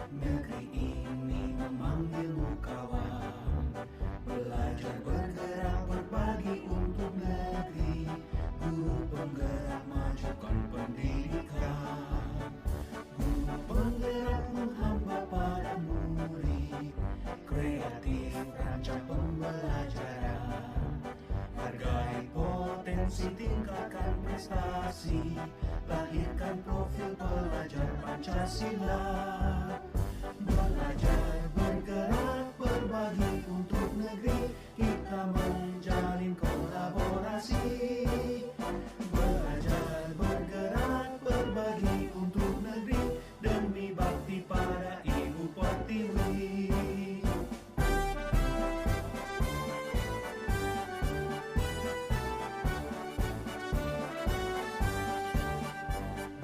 Negeri ini memanggilmu kawan, belajar bergerak berbagi untuk negeri. Guru penggerak majukan pendidikan, guru penggerak menghamba pada murid, kreatif rancang pembelajaran. Hargai potensi, tingkatkan prestasi, lahirkan profil pelajar Pancasila. Belajar bergerak berbagi untuk negeri, kita menjalin kolaborasi. Belajar bergerak berbagi untuk negeri, demi bakti pada Ibu Pertiwi.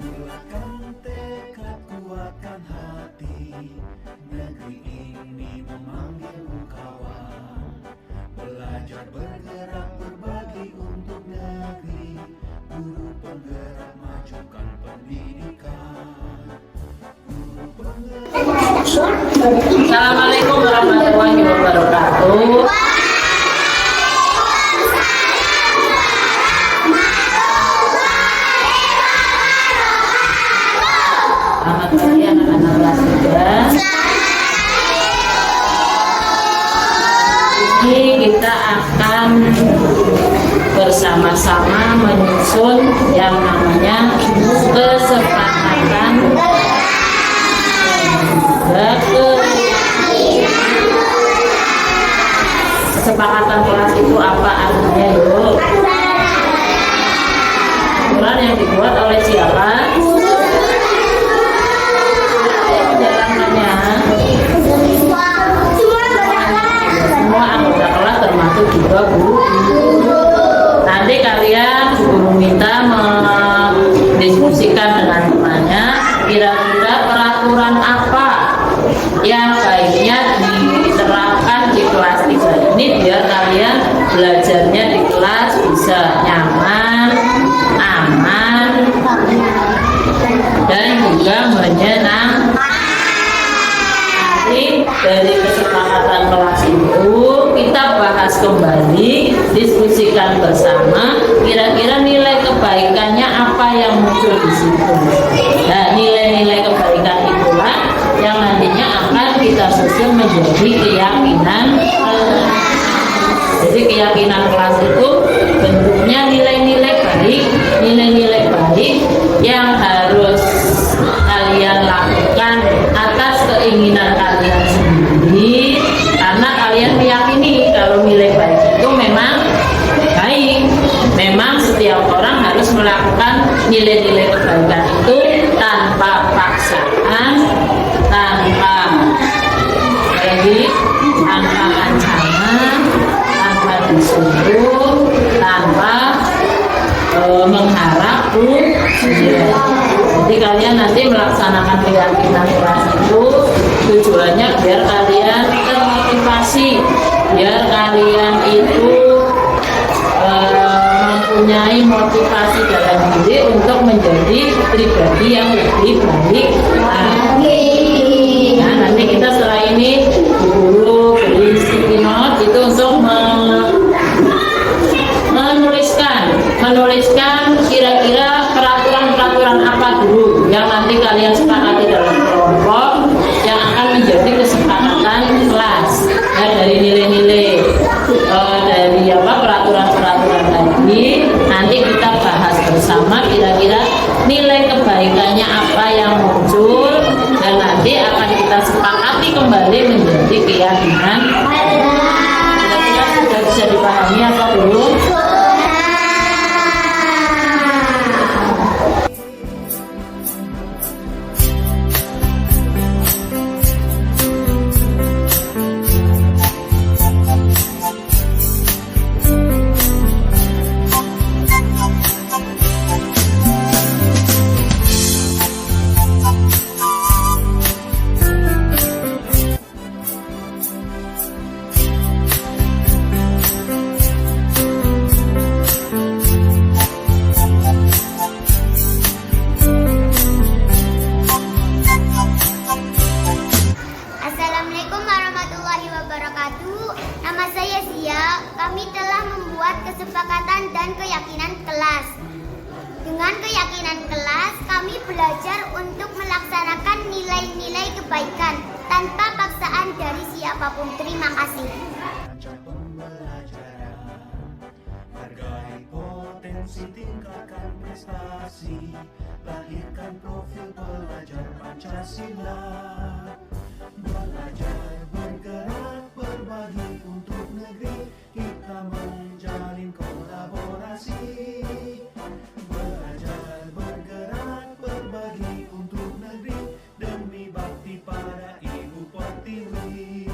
Bulatkan tekad, kuatkan hati, negeri ini memanggilmu kawan. Belajar bergerak berbagi untuk negeri, guru penggerak majukan pendidikan. Guru penggerak. Assalamualaikum warahmatullahi wabarakatuh. Selamat pagi anak-anak kelas 3. Ini kita akan bersama-sama menyusun yang namanya kesepakatan kesepakatan kelas itu apa artinya yuk? Aturan yang dibuat oleh siapa? Jalanannya semua anggota kelas termasuk juga guru. Nanti kalian guru minta mendiskusikan dengan temannya, kira-kira peraturan apa yang baiknya diterapkan di kelas 3 ini biar kalian belajarnya di kelas bisa nyaman, aman, dan juga menyenangkan. Nanti dari kesepakatan kelas itu kita bahas kembali, diskusikan bersama, kira-kira nilai kebaikannya apa yang muncul di situ. Nah, nilai-nilai kebaikan itulah yang nantinya akan kita susun menjadi keyakinan. Jadi keyakinan kelas itu bentuknya nilai-nilai baik yang harus kalian lakukan atas keinginan kalian sendiri, karena kalian meyakini kalau nilai baik itu memang baik. Memang setiap orang harus melakukan nilai-nilai kebaikan itu tanpa paksaan, tanpa ancaman, tanpa disuruh, tanpa mengharap. Jadi kalian nanti melaksanakan keyakinan kelas itu tujuannya biar kalian termotivasi, biar kalian itu mempunyai motivasi dalam diri untuk menjadi pribadi yang lebih baik lagi. Nah, nanti kita setelah ini guru beri sticky note itu untuk menuliskan kira-kira peraturan apa dulu yang nanti kalian sepakati dalam kelompok yang akan menjadi kesepakatan kelas. Ya, dari nilai-nilai dari peraturan-peraturan tadi nanti kita bahas bersama kira-kira nilai kebaikannya apa yang muncul, dan nanti akan kita sepakati kembali menjadi keyakinan. Kira-kira sudah bisa dipahami atau belum? Pancasila. Belajar bergerak berbagi untuk negeri, kita menjalin kolaborasi. Belajar bergerak berbagi untuk negeri, demi bakti pada Ibu Pertiwi.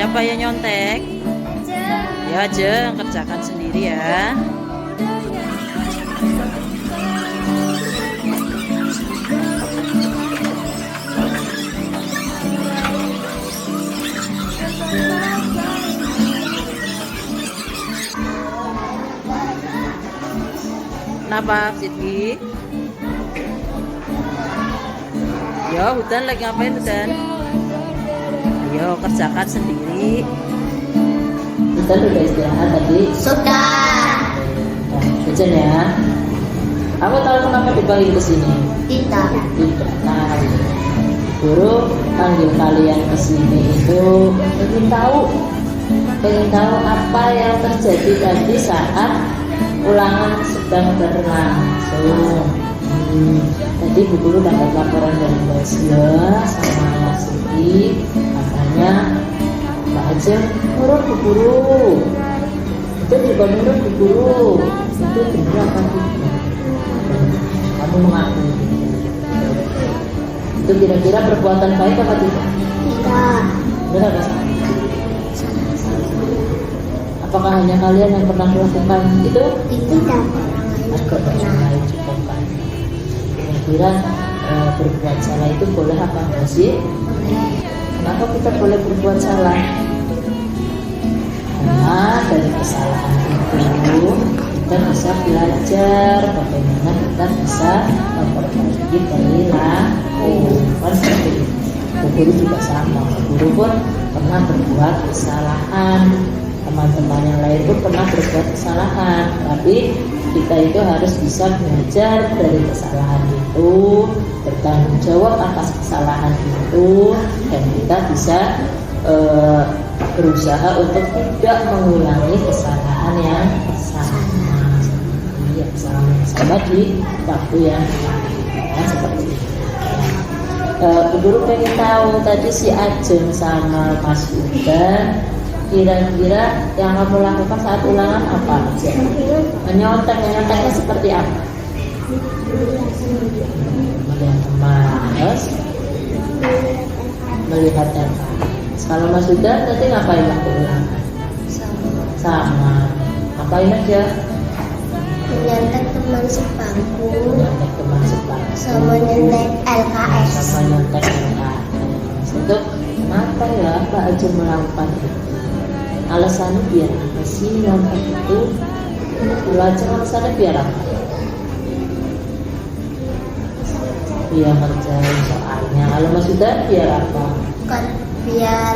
Siapa yang nyontek? Ya aja, kerjakan sendiri ya. Kenapa, Siti? Ya, Hudan lagi ngapain, Hudan? Ayo, kerjakan sendiri. Hudan udah istirahat tadi? Sudah. Nah, hujan ya. Kamu tahu kenapa dipanggil ke sini? Tidak. Tidak tahu. Guru panggil kalian ke sini itu pengen tahu apa yang terjadi tadi saat ulangan sedang berlangsung. Tadi Bu Guru dapat laporan dari Mbak Sia sama Mas Siti, katanya Mbak Ajeng nurut Bu Guru, itu juga nurut Bu Guru, itu benar apa tidak? Kamu mengaku itu kira-kira perbuatan baik apa tidak? Tidak. Benar apa salah? Apakah hanya kalian yang pernah melakukan itu? Tidak. Agak percaya cukup kan? Kira-kira berbuat salah itu boleh apa enggak sih? Kenapa kita boleh berbuat salah? Karena dari kesalahan itu kita bisa belajar bagaimana kita bisa memperbaiki perilaku. Kan seperti itu. Guru juga sama. Guru pun pernah berbuat kesalahan. Teman-teman yang lain pun pernah berbuat kesalahan. Tapi kita itu harus bisa belajar dari kesalahan itu, bertanggung jawab atas kesalahan itu, dan kita bisa berusaha untuk tidak mengulangi kesalahan yang sama. Iya, kesalahan yang sama di waktu yang lain, seperti itu. Bu Guru pengen tahu tadi si Ajeng sama Mas Hudan, kira-kira yang kamu lakukan saat ulangan apa aja? Menyontek-nyonteknya seperti apa? Melihat teman, melihat LKS. Kalau Mas Hudan tadi ngapain waktu ulangan? Sama. Ngapain aja? Menyontek teman sebangku. Nyontek teman sebangku. Sama nyontek LKS. Sama nyontek LKS. Itu kenapa ya Pak Ajeng melakukan itu? Alasannya biar apa sih nyontek itu? Belajar alasannya biar apa? Biar ngerjain soalnya. Kalau Mas Hudan biar apa? Bukan biar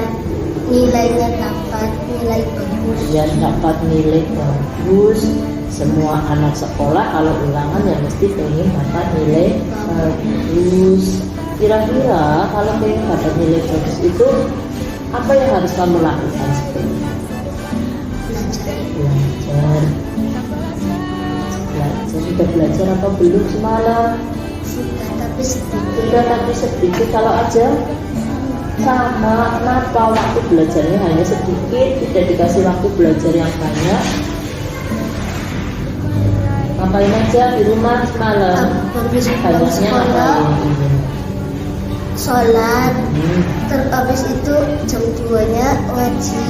nilainya dapat nilai bagus. Biar dapat nilai bagus. Semua anak sekolah kalau ulangan ya mesti pengen dapat nilai bagus. Kira-kira kalau pengen dapat nilai bagus itu apa yang harus kamu lakukan sebenarnya? Belajar. Sudah belajar apa belum semalam? Sudah tapi sedikit. Kalau aja sama, kenapa waktu belajarnya hanya sedikit, tidak dikasih waktu belajar yang banyak? Ngapain aja di rumah semalam? Banyaknya ngapain? Sholat, terus habis itu jam 2-nya ngaji,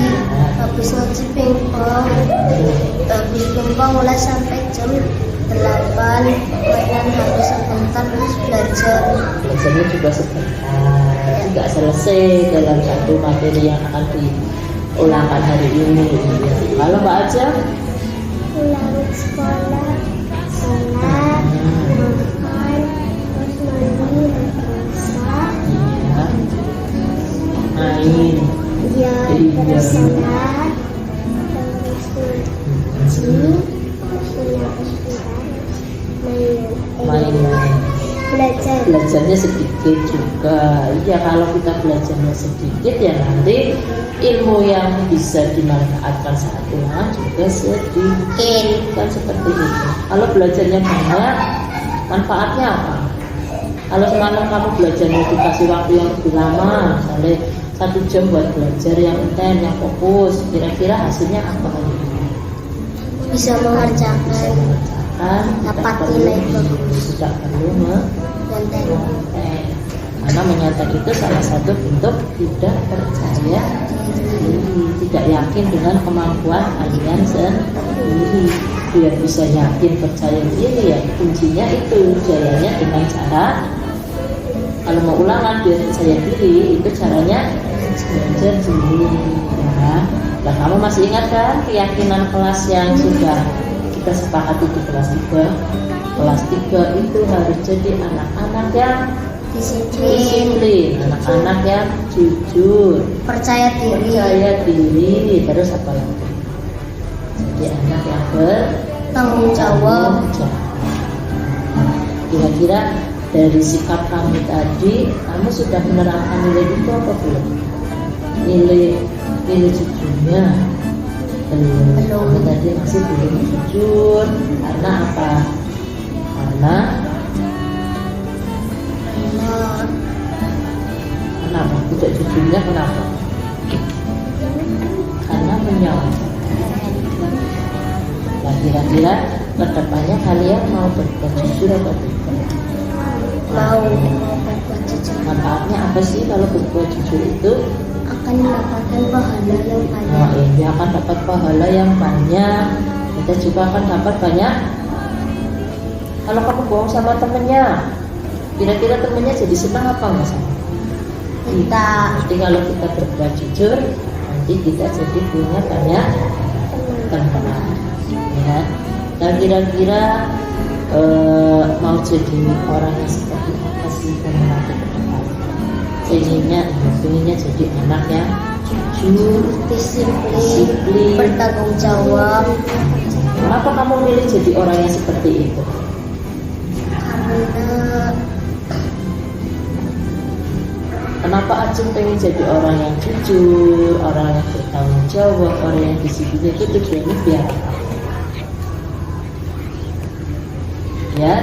habis ngaji pingpong, habis pingpong mulai sampai jam 8, mainan habis sebentar terus belajar. Belajarnya juga sebentar, tidak selesai dalam satu materi yang akan ulangan hari ini. Kalau Mbak Aja? Pulang sekolah, sholat, makan, terus mandi, madrasah, Iya. Main. ya Iya. terus sholat, terus ngaji, pulang Main. belajar. Belajarnya sedikit juga. Iya, kalau kita belajarnya sedikit ya nanti ilmu yang bisa dimanfaatkan saat ulangan juga sedikit, kan seperti itu. Kalau belajarnya banyak, manfaatnya apa? Kalau semalam kamu belajarnya dikasih waktu yang lebih lama, misalnya 1 jam buat belajar yang intens, yang fokus, kira-kira hasilnya apa? Bisa mengerjakan, dapat nilai bagus. Tidak perlu Konten. karena menyontek itu salah satu bentuk tidak percaya diri, tidak yakin dengan kemampuan kalian sendiri. Biar bisa yakin percaya diri ya kuncinya itu caranya dengan cara, kalau mau ulangan biar percaya diri itu caranya belajar sendiri ya. Nah, kamu masih ingat kan keyakinan kelas yang sudah kita sepakati di kelas 3? Kelas 3 itu harus jadi anak-anak yang disiplin, anak-anak yang jujur, Percaya diri, terus apa lagi? Jadi anak yang tanggung jawab. Kira-kira dari sikap kamu tadi, kamu sudah menerapkan nilai itu apa belum? Nilai jujurnya belum. Kamu tadi masih belum jujur karena apa? Kenapa? Tidak jujurnya kenapa? Karena menyalahkan. Nah, kira-kira kedepannya kalian mau berbuat jujur atau tidak? Mau berbuat jujur, Manfaatnya apa sih kalau berbuat jujur itu? akan mendapatkan pahala yang banyak. Nah, ini akan dapat pahala yang banyak. Kita juga akan dapat banyak. Kalau kamu bohong sama temennya, kira-kira temennya jadi senang apa enggak sama? Kita Nanti kalau kita berbuat jujur, nanti kita jadi punya banyak teman. Ya. Dan kira-kira mau jadi orang yang seperti apa sih kamu nanti ke depan? Pengennya jadi anak yang jujur, disiplin, bertanggung jawab. Kenapa kamu milih jadi orang yang seperti itu? Karena Kenapa Acung pengen jadi orang yang jujur, orang yang bertanggung jawab, orang yang disiplin? Itu tujuannya biar apa? Ya,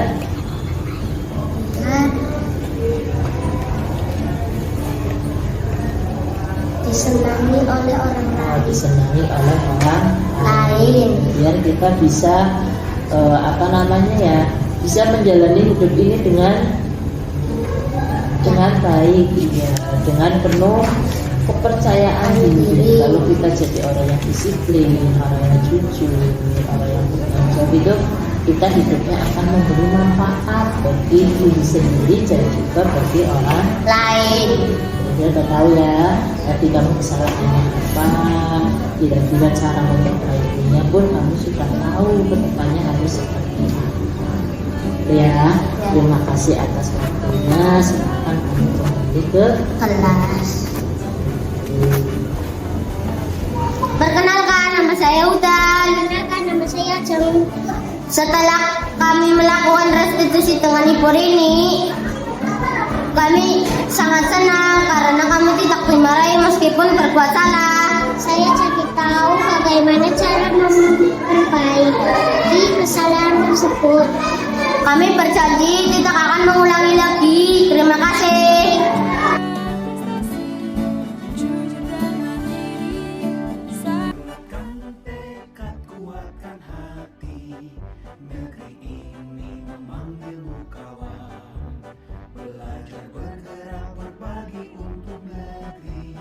disenangi oleh orang lain. disenangi oleh orang Lain. biar kita bisa bisa menjalani hidup ini dengan baik, ya, dengan penuh kepercayaan diri. Kalau kita jadi orang yang disiplin, orang yang jujur, orang yang bertanggung jawab, itu kita hidupnya akan memberi manfaat bagi diri sendiri dan juga bagi orang Lain. Jadi udah tahu ya, nanti kamu kesalahannya apa, kira-kira cara memperbaikinya pun kamu sudah tahu ke depannya harus seperti apa. Ya, terima kasih atas waktunya. Silakan kamu kembali ke Kelas. Perkenalkan, nama saya Udan. Perkenalkan, nama saya Jeng. Setelah kami melakukan restitusi dengan Ibu Rini, kami sangat senang karena kami tidak dimarahi meskipun berbuat salah. Saya jadi tahu bagaimana cara memperbaiki kesalahan tersebut. Kami berjanji tidak akan mengulangi lagi. Terima kasih. Kuatkan tekad, kuatkan hati. Negeri ini memanggilmu kawan. Belajar bergerak berbagi untuk negeri.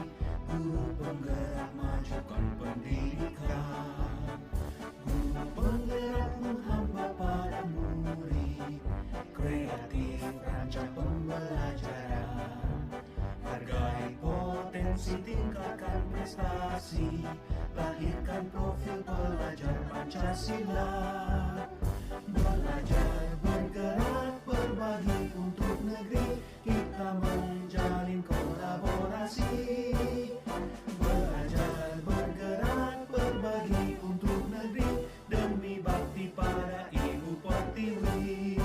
Guru penggerak majukan pendidikan. Guru penggerak menghamba para murid. Kreatif rancang pembelajaran. Hargai potensi, tingkatkan prestasi. prestasi, lahirkan profil pelajar Pancasila. Belajar, bergerak, berbagi untuk negeri, kita menjalin kolaborasi. Belajar, bergerak, berbagi untuk negeri, demi bakti pada Ibu Pertiwi.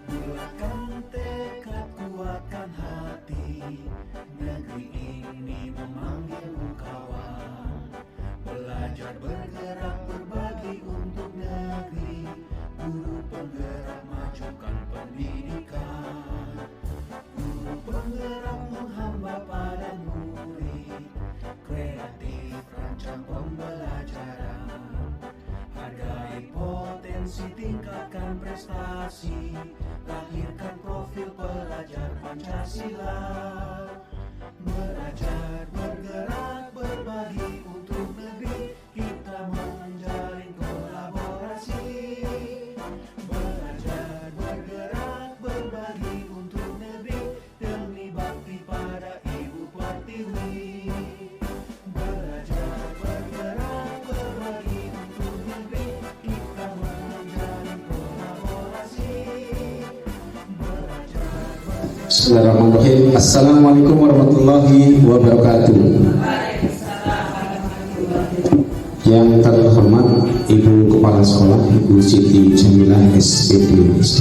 Bulatkan tekad, kuatkan hati, negeri ini memanggilmu kawan. Belajar, bergerak, berbagi untuk negeri, guru penggerak, majukan pendidikan. Guru penggerak menghamba pada murid, kreatif rancang pembelajaran. Hargai potensi, tingkatkan prestasi, lahirkan profil pelajar Pancasila. Belajar, bergerak, berbagi untuk negeri, kita menjalin kolaborasi. Belajar, bergerak, berbagi untuk negeri, demi bakti pada Ibu Pertiwi. Belajar, bergerak, berbagi untuk negeri, kita menjalin kolaborasi. Belajar, Bismillahirrahmanirrahim. Assalamualaikum warahmatullahi wabarakatuh. Yang terhormat Ibu Kepala Sekolah Ibu Siti Jamilah SPD SD,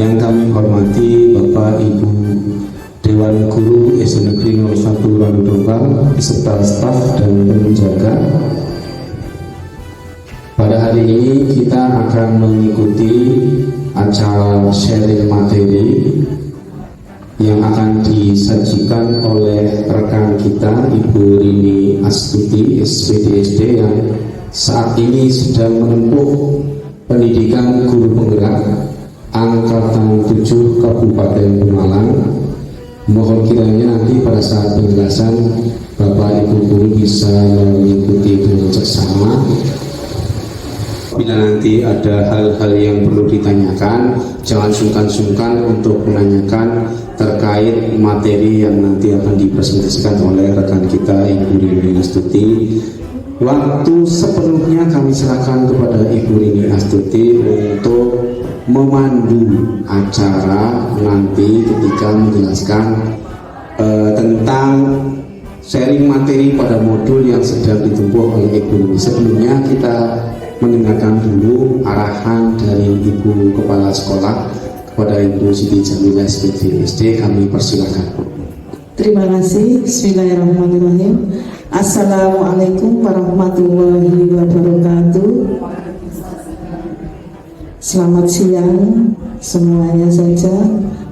yang kami hormati Bapak Ibu Dewan Guru SD Negeri 01 Randu Dongkal beserta staf dan penjaga. Pada hari ini kita akan mengikuti acara sharing materi yang akan disajikan oleh rekan kita Ibu Rini Astuti SPD SD yang saat ini sedang menempuh pendidikan guru penggerak angkatan 7 Kabupaten Pemalang. Mohon kiranya nanti pada saat penjelasan Bapak Ibu guru bisa mengikuti dengan seksama. Bila nanti ada hal-hal yang perlu ditanyakan, jangan sungkan-sungkan untuk menanyakan terkait materi yang nanti akan dipresentasikan oleh rekan kita Ibu Rini Astuti. Waktu sepenuhnya kami serahkan kepada Ibu Rini Astuti untuk memandu acara nanti ketika menjelaskan tentang sharing materi pada modul yang sedang ditempuh oleh Ibu Rini. Sebelumnya kita mendengarkan dulu arahan dari Ibu Kepala Sekolah kepada Ibu Siti Jamilah SPD SD. Kami persilakan. Terima kasih. Bismillahirrahmanirrahim. Assalamualaikum warahmatullahi wabarakatuh. Selamat siang semuanya saja,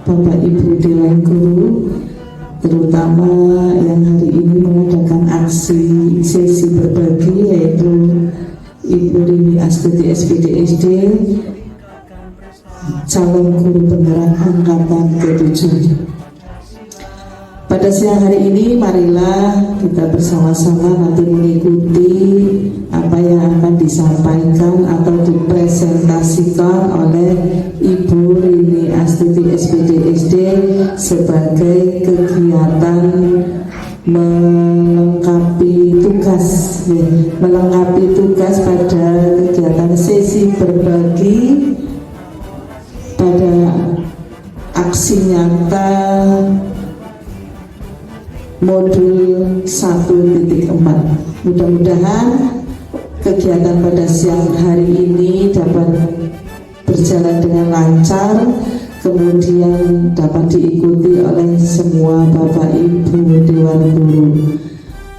Bapak Ibu Dewan Guru, terutama yang hari ini mengadakan aksi sesi berbagi, yaitu Ibu Rini Astuti SPD SD, calon guru penggerak angkatan ke-7. Pada siang hari ini marilah kita bersama-sama nanti mengikuti apa yang akan disampaikan atau dipresentasikan oleh Ibu Rini Astuti SPD SD sebagai kegiatan melengkapi tugas pada kegiatan sesi berbagi pada aksi nyata modul 1.4. Mudah-mudahan kegiatan pada siang hari ini dapat berjalan dengan lancar, kemudian dapat diikuti oleh semua Bapak Ibu Dewan Guru,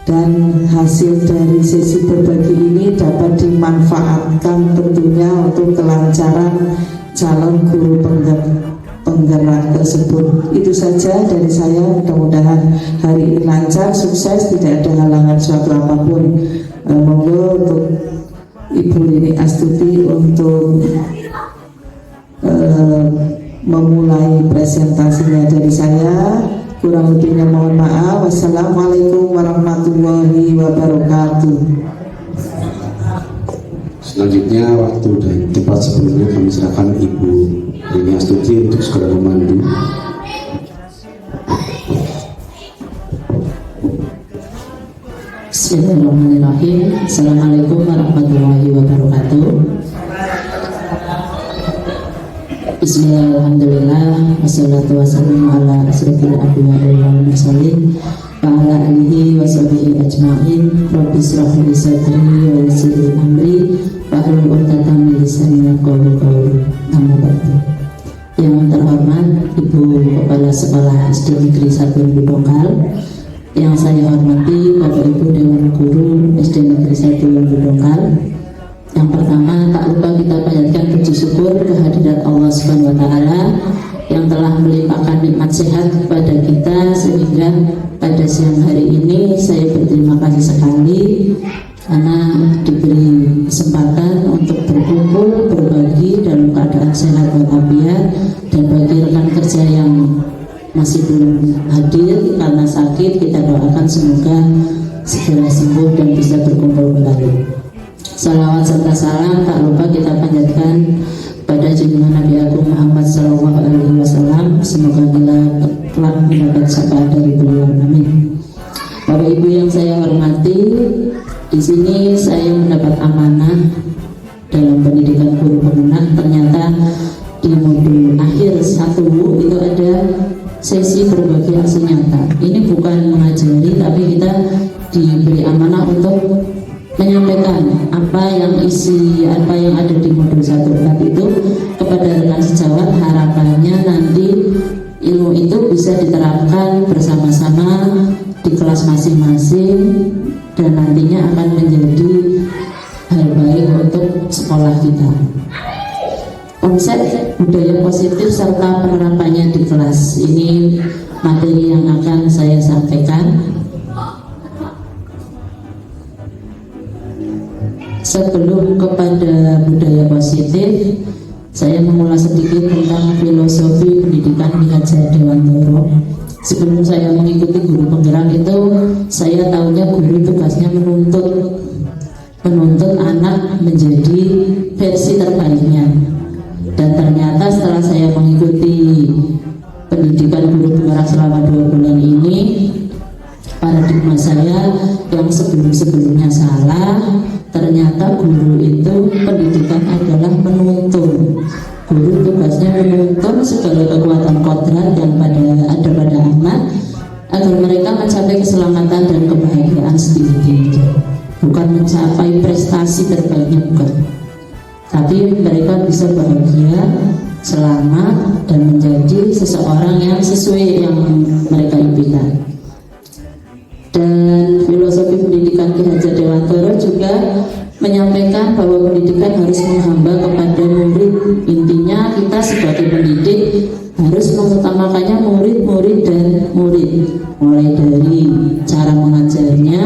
dan hasil dari sesi berbagi ini dapat dimanfaatkan tentunya untuk kelancaran calon guru penggerak tersebut. Itu saja dari saya, mudah-mudahan hari ini lancar, sukses, tidak ada halangan suatu apapun. Monggo untuk Ibu Rini Astuti untuk memulai presentasinya dari saya. Kurang lebihnya mohon maaf. Wassalamualaikum warahmatullahi wabarakatuh. Selanjutnya waktu dan tempat sebelumnya kami serahkan Ibu Rini Astuti untuk segera memandu. Bismillahirrahmanirrahim. Assalamualaikum warahmatullahi wabarakatuh. Bismillahirrahmanirrahim. Wassalatu wassalamu ala asyrofil anbiya'i wal mursalin wa ala alihi wa sahbihi ajma'in. Rabbi shrah li sadri wa yassir li amri wahlul 'uqdatam min lisani yafqahu qawli. Amma ba'du. Yang terhormat Ibu Kepala Sekolah SD Negeri 1 Budongkal, yang saya hormati Bapak Ibu Dewan Guru SD Negeri 1 Budongkal. Yang pertama, tak lupa kita panjatkan puji syukur kehadirat Allah Subhanahu wa Ta'ala yang telah melimpahkan nikmat sehat kepada kita, sehingga pada siang hari ini saya berterima kasih sekali karena diberi kesempatan untuk berkumpul, berbagi dalam keadaan sehat walafiat. Dan bagi rekan kerja yang masih belum hadir karena sakit, kita doakan semoga segera sembuh dan bisa berkumpul kembali. Salawat serta salam tak lupa kita panjatkan pada junjungan Nabi Agung Muhammad SAW. Semoga kita kelak mendapat syafaat dari beliau. Amin. Bapak Ibu yang saya hormati, di sini saya mendapat amanah dalam pendidikan guru pemenang. Ternyata di modul akhir 1 itu ada sesi berbagi aksi nyata. Ini bukan mengajari, tapi kita diberi amanah untuk menyampaikan apa yang ada di modul 1 itu kepada rekan sejawat. Harapannya nanti ilmu itu bisa diterapkan bersama-sama di kelas masing-masing dan nantinya akan menjadi hal baik untuk sekolah kita. Konsep budaya positif serta penerapannya di kelas, ini materi yang akan saya sampaikan. Sebelum kepada budaya positif, saya mengulas sedikit tentang filosofi pendidikan di Hajar Dewantoro. Sebelum saya mengikuti guru penggerak itu, saya tahunya guru tugasnya menuntut anak menjadi versi terbaiknya. Dan ternyata setelah saya mengikuti pendidikan guru penggerak selama 2 bulan ini, paradigma saya yang sebelumnya salah. Ternyata guru itu pendidikan adalah menuntun. Guru tugasnya menuntun segala kekuatan kodrat yang ada pada anak agar mereka mencapai keselamatan dan kebahagiaan setinggi-tingginya. Bukan mencapai prestasi terbaiknya, bukan. Tapi mereka bisa bahagia, selamat, dan menjadi seseorang yang sesuai yang mereka impikan. Dan filosofi pendidikan Ki Hajar Dewantoro juga menyampaikan bahwa pendidikan harus menghamba kepada murid. Intinya kita sebagai pendidik harus mengutamakannya murid dan murid, mulai dari cara mengajarnya,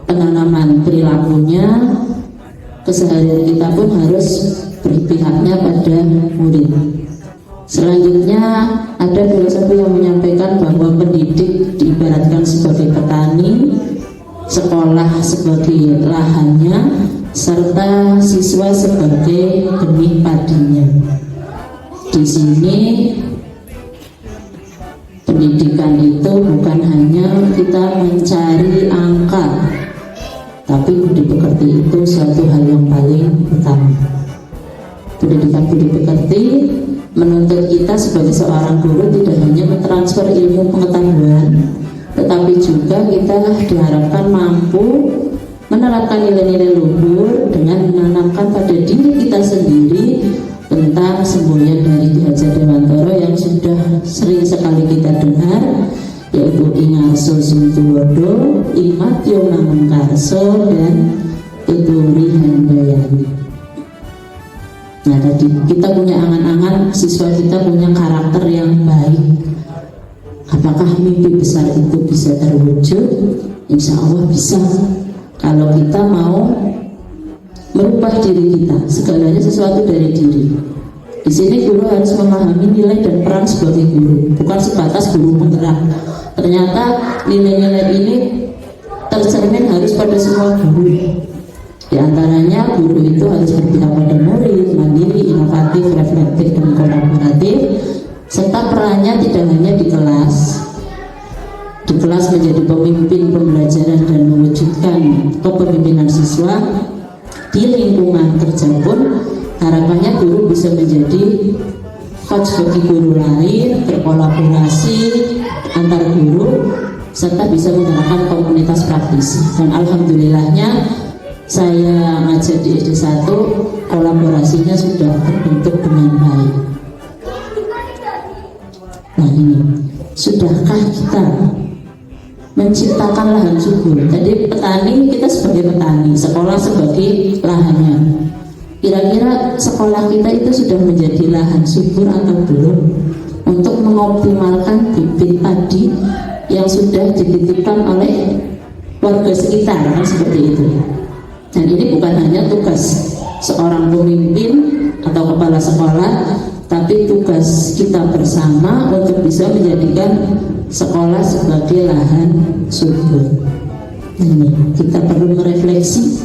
penanaman perilakunya, keseharian kita pun harus berpihaknya pada murid. Selanjutnya ada filosofi yang menyampaikan bahwa pendidik diibaratkan sebagai petani, sekolah sebagai lahannya, serta siswa sebagai benih padinya. Di sini pendidikan itu bukan hanya kita mencari angka, tapi budi pekerti itu suatu hal yang paling utama. Pendidikan budi pekerti menuntut kita sebagai seorang guru tidak hanya mentransfer ilmu pengetahuan, tetapi juga kita diharapkan mampu menerapkan nilai-nilai luhur dengan menanamkan pada diri kita sendiri tentang semboyan dari Ki Hajar Dewantoro yang sudah sering sekali kita dengar, yaitu Ingarso Suntuwodo, Imatyo Namengkarso, dan Tuturi Handayani. Nah, tadi kita punya angan-angan siswa kita punya karakter yang baik. Apakah mimpi besar itu bisa terwujud? Insya Allah bisa. Kalau kita mau merubah diri kita, segalanya sesuatu dari diri. Di sini guru harus memahami nilai dan peran sebagai guru, bukan sebatas guru penggerak. Ternyata nilai-nilai ini tercermin harus pada semua guru. Di antaranya guru itu harus berpihak pada murid, mandiri, inovatif, reflektif, dan kolaboratif, serta perannya tidak hanya di kelas. Di kelas menjadi pemimpin pembelajaran dan mewujudkan kepemimpinan siswa. Di lingkungan kerja pun harapannya guru bisa menjadi coach bagi guru lain, berkolaborasi antar guru, serta bisa menggerakkan komunitas praktisi. Dan alhamdulillahnya saya ngajar di SD 1, kolaborasinya sudah terbentuk dengan baik. Nah ini, sudahkah kita menciptakan lahan subur? Jadi petani, kita sebagai petani, sekolah sebagai lahannya. Kira-kira sekolah kita itu sudah menjadi lahan subur atau belum untuk mengoptimalkan bibit padi yang sudah dititipkan oleh warga sekitar, kan seperti itu. Dan ini bukan hanya tugas seorang pemimpin atau kepala sekolah, tapi tugas kita bersama untuk bisa menjadikan sekolah sebagai lahan subur. Ini kita perlu merefleksi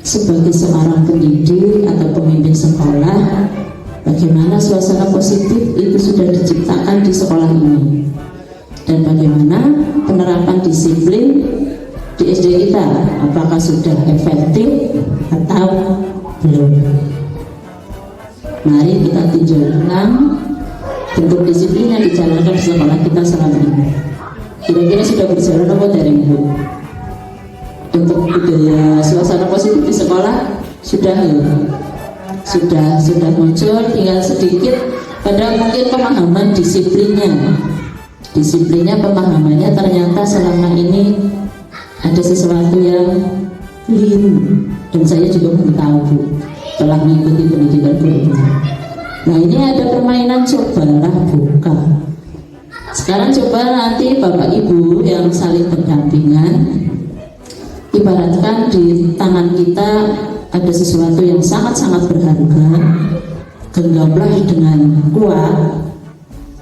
sebagai seorang pendidik atau pemimpin sekolah, bagaimana suasana positif itu sudah diciptakan di sekolah ini, dan bagaimana penerapan disiplin di SD kita, apakah sudah efektif atau belum. Mari kita tinjau ulang bentuk disiplin yang dijalankan di sekolah kita selama ini. Kira-kira sudah berjalan apa dari Bu? Untuk budaya suasana positif di sekolah sudah ya? Sudah muncul, tinggal sedikit pada mungkin pemahaman disiplinnya pemahamannya ternyata selama ini ada sesuatu yang keliru, dan saya juga belum tahu Bu, telah mengikuti pendidikan guru. Nah ini ada permainan cobalah buka. Sekarang coba nanti Bapak Ibu yang saling berdampingan, ibaratkan di tangan kita ada sesuatu yang sangat-sangat berharga, genggamlah dengan kuat,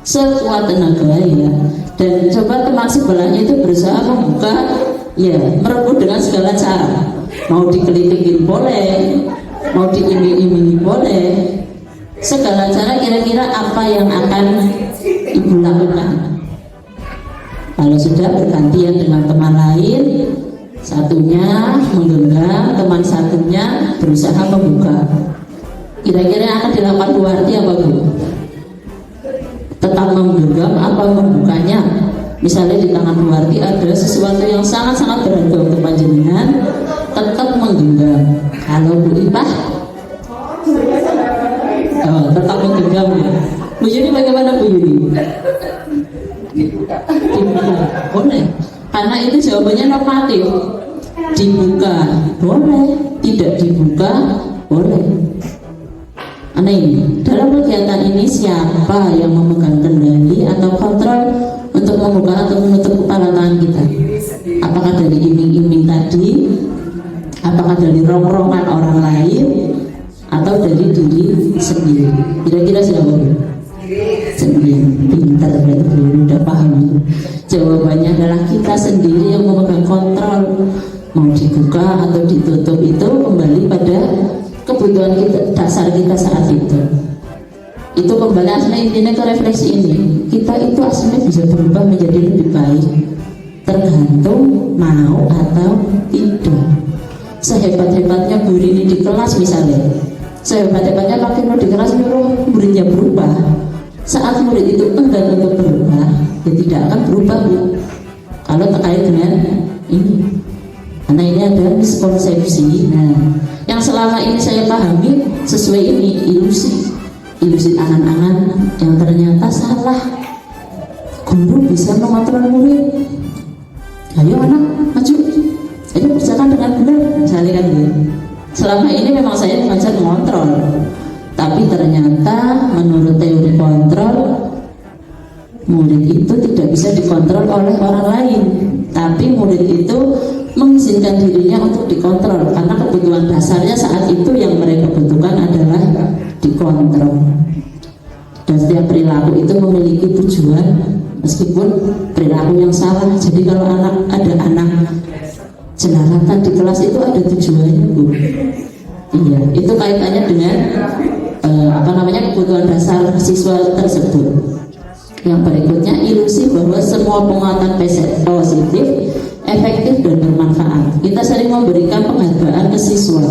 sekuat tenaga ya, dan coba teman sebelahnya itu berusaha membuka, ya, merebut dengan segala cara. Mau dikelilingi boleh, mau diiming-imingi boleh, segala cara. Kira-kira apa yang akan Ibu lakukan? Kalau sudah bergantian dengan teman lain, satunya menggenggam, teman satunya berusaha membuka, kira-kira yang akan dilakukan Bu Warti apa Bu? Tetap menggenggam apa membukanya? Misalnya di tangan Bu Warti ada sesuatu yang sangat-sangat berharga untuk panjenengan, tetap menggenggam. Kalau Bu Ipah, tetap menggenggam ya. Bu Yuni bagaimana Bu Yuni? Dibuka. Boleh, karena itu jawabannya normatif. Dibuka boleh, tidak dibuka boleh. Aneh, dalam kegiatan ini siapa yang memegang kendali atau kontrol untuk membuka atau menutup kepala tangan kita? Apakah dari iming-iming tadi, apakah dari rongrongan orang lain, atau dari diri sendiri? Kira-kira siapa? Sendiri. Pintar, udah paham. Jawabannya adalah kita sendiri yang memegang kontrol. Mau dibuka atau ditutup itu kembali pada kebutuhan kita, dasar kita saat itu. Itu kembali aslinya intinya ke refleksi ini. Kita itu aslinya bisa berubah menjadi lebih baik, tergantung mau atau tidak. Sehebat-hebatnya Bu Rini di kelas misalnya, sehebat-hebatnya Pak Kino di kelas nyuruh muridnya berubah, saat murid itu enggan untuk berubah, ya tidak akan berubah Bu, kalau terkait dengan ini. Karena ini ada miskonsepsi. Nah, yang selama ini saya pahami sesuai ini ilusi angan-angan yang ternyata salah. Guru bisa mengontrol murid. Ayo anak maju, ayo kerjakan dengan benar. Misalnya kan gitu. Selama ini memang saya mengajar mengontrol, tapi ternyata menurut teori kontrol, murid itu tidak bisa dikontrol oleh orang lain, tapi murid itu mengizinkan dirinya untuk dikontrol karena kebutuhan dasarnya saat itu yang mereka butuhkan adalah dikontrol. Dan setiap perilaku itu memiliki tujuan meskipun perilaku yang salah. Jadi kalau ada anak jelalatan di kelas itu ada tujuannya, Bu. Iya, itu kaitannya dengan kebutuhan dasar siswa tersebut. Yang berikutnya, ilusi bahwa semua penguatan positif, efektif dan bermanfaat. Kita sering memberikan penghargaan ke siswa.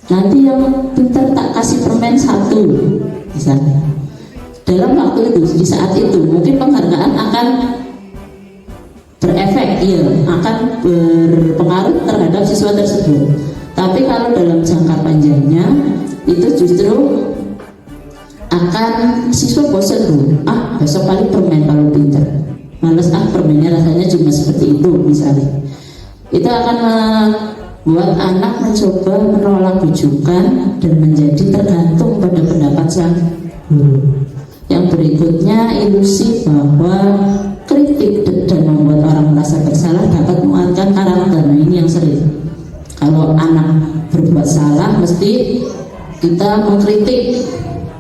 Nanti yang pintar tak kasih permen 1 misalnya. Dalam waktu itu, di saat itu mungkin penghargaan akan berefek, ya, akan berpengaruh terhadap siswa tersebut. Tapi kalau dalam jangka panjangnya itu justru akan siswa bosan, besok paling permen kalau pintar, males permennya rasanya cuma seperti itu misalnya. Itu akan membuat anak mencoba menolak bujukan dan menjadi tergantung pada pendapat sang guru. Yang berikutnya, ilusi bahwa kritik dan membuat orang merasa bersalah dapat menguatkan karakter. Nah, ini yang sering. Kalau anak berbuat salah, mesti kita mengkritik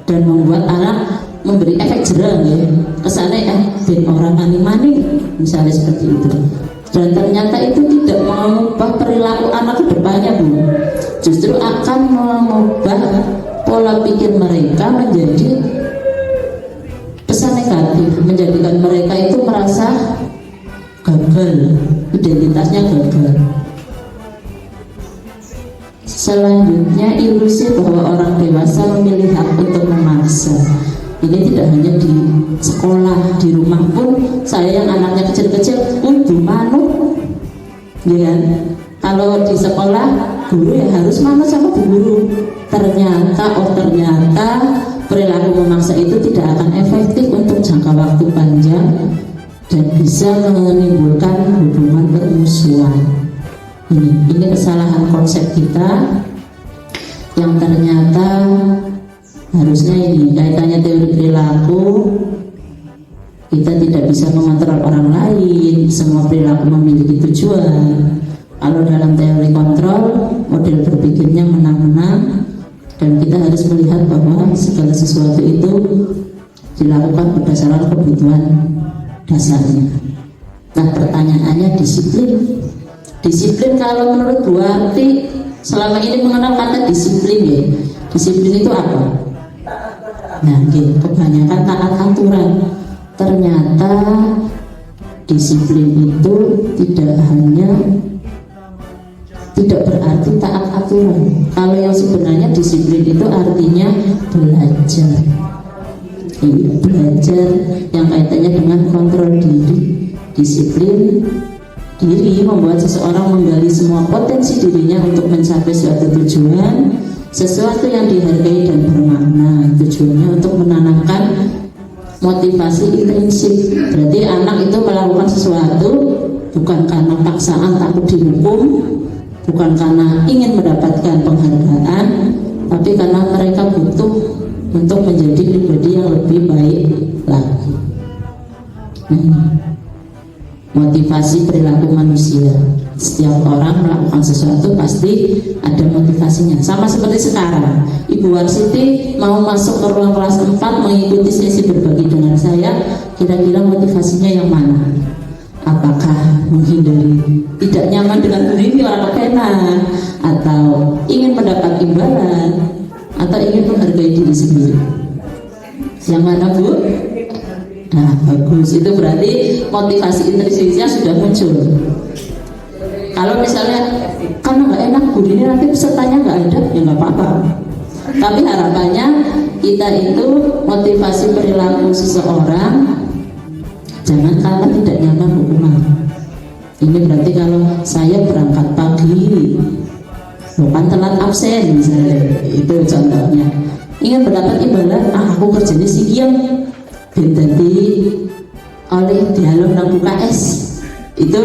dan membuat anak memberi efek jerah, ya. Kesannya ben orang maning-maning, misalnya seperti itu. Dan ternyata itu tidak mengubah perilaku anak ke depannya, Bu. Justru akan mengubah pola pikir mereka menjadi pesan negatif, menjadikan mereka itu merasa gagal, identitasnya gagal. Selanjutnya, ilusi bahwa orang dewasa memilih hak untuk memaksa. Ini tidak hanya di sekolah, di rumah pun. Saya yang anaknya kecil-kecil, manut, ya kan? Kalau di sekolah, guru ya harus manut sama bu guru. Ternyata perilaku memaksa itu tidak akan efektif untuk jangka waktu panjang dan bisa menimbulkan hubungan permusuhan. Ini kesalahan konsep kita yang ternyata harusnya ini kaitannya teori perilaku. Kita tidak bisa mengontrol orang lain, semua perilaku memiliki tujuan. Kalau dalam teori kontrol, model berpikirnya menang-menang, dan kita harus melihat bahwa segala sesuatu itu dilakukan berdasarkan kebutuhan dasarnya. Nah, pertanyaannya disiplin. Disiplin kalau menurut Bu Arti selama ini mengenal kata disiplin, ya. Disiplin itu apa? Nah, kebanyakan taat aturan. Ternyata disiplin itu tidak berarti taat aturan. Kalau yang sebenarnya disiplin itu artinya belajar. Belajar yang kaitannya dengan kontrol diri. Disiplin diri membuat seseorang menggali semua potensi dirinya untuk mencapai suatu tujuan, sesuatu yang dihargai dan bermakna. Tujuannya untuk menanamkan motivasi intrinsik. Berarti anak itu melakukan sesuatu bukan karena paksaan takut dihukum, bukan karena ingin mendapatkan penghargaan, tapi karena mereka butuh untuk menjadi pribadi yang lebih baik lagi. Motivasi perilaku manusia. Setiap orang melakukan sesuatu pasti ada motivasinya. Sama seperti sekarang, Ibu Warsiti mau masuk ke ruang kelas 4 mengikuti sesi berbagi dengan saya. Kira-kira motivasinya yang mana? Apakah menghindari tidak nyaman dengan Bu Rini orang kepenak, atau ingin mendapat imbalan, atau ingin menghargai diri sendiri? Yang mana, Bu? Nah, bagus. Itu berarti motivasi intrinsiknya sudah muncul. Kalau misalnya karena nggak enak Bu Rini nanti pesertanya nggak ada, ya nggak apa-apa. Tapi harapannya kita itu motivasi perilaku seseorang jangan karena tidak nyaman hukuman. Ini berarti kalau saya berangkat pagi, bukan telat absen misalnya, itu contohnya. Ingin mendapat imbalan, aku kerjanya siang. Jadi oleh dialog nang UKS, itu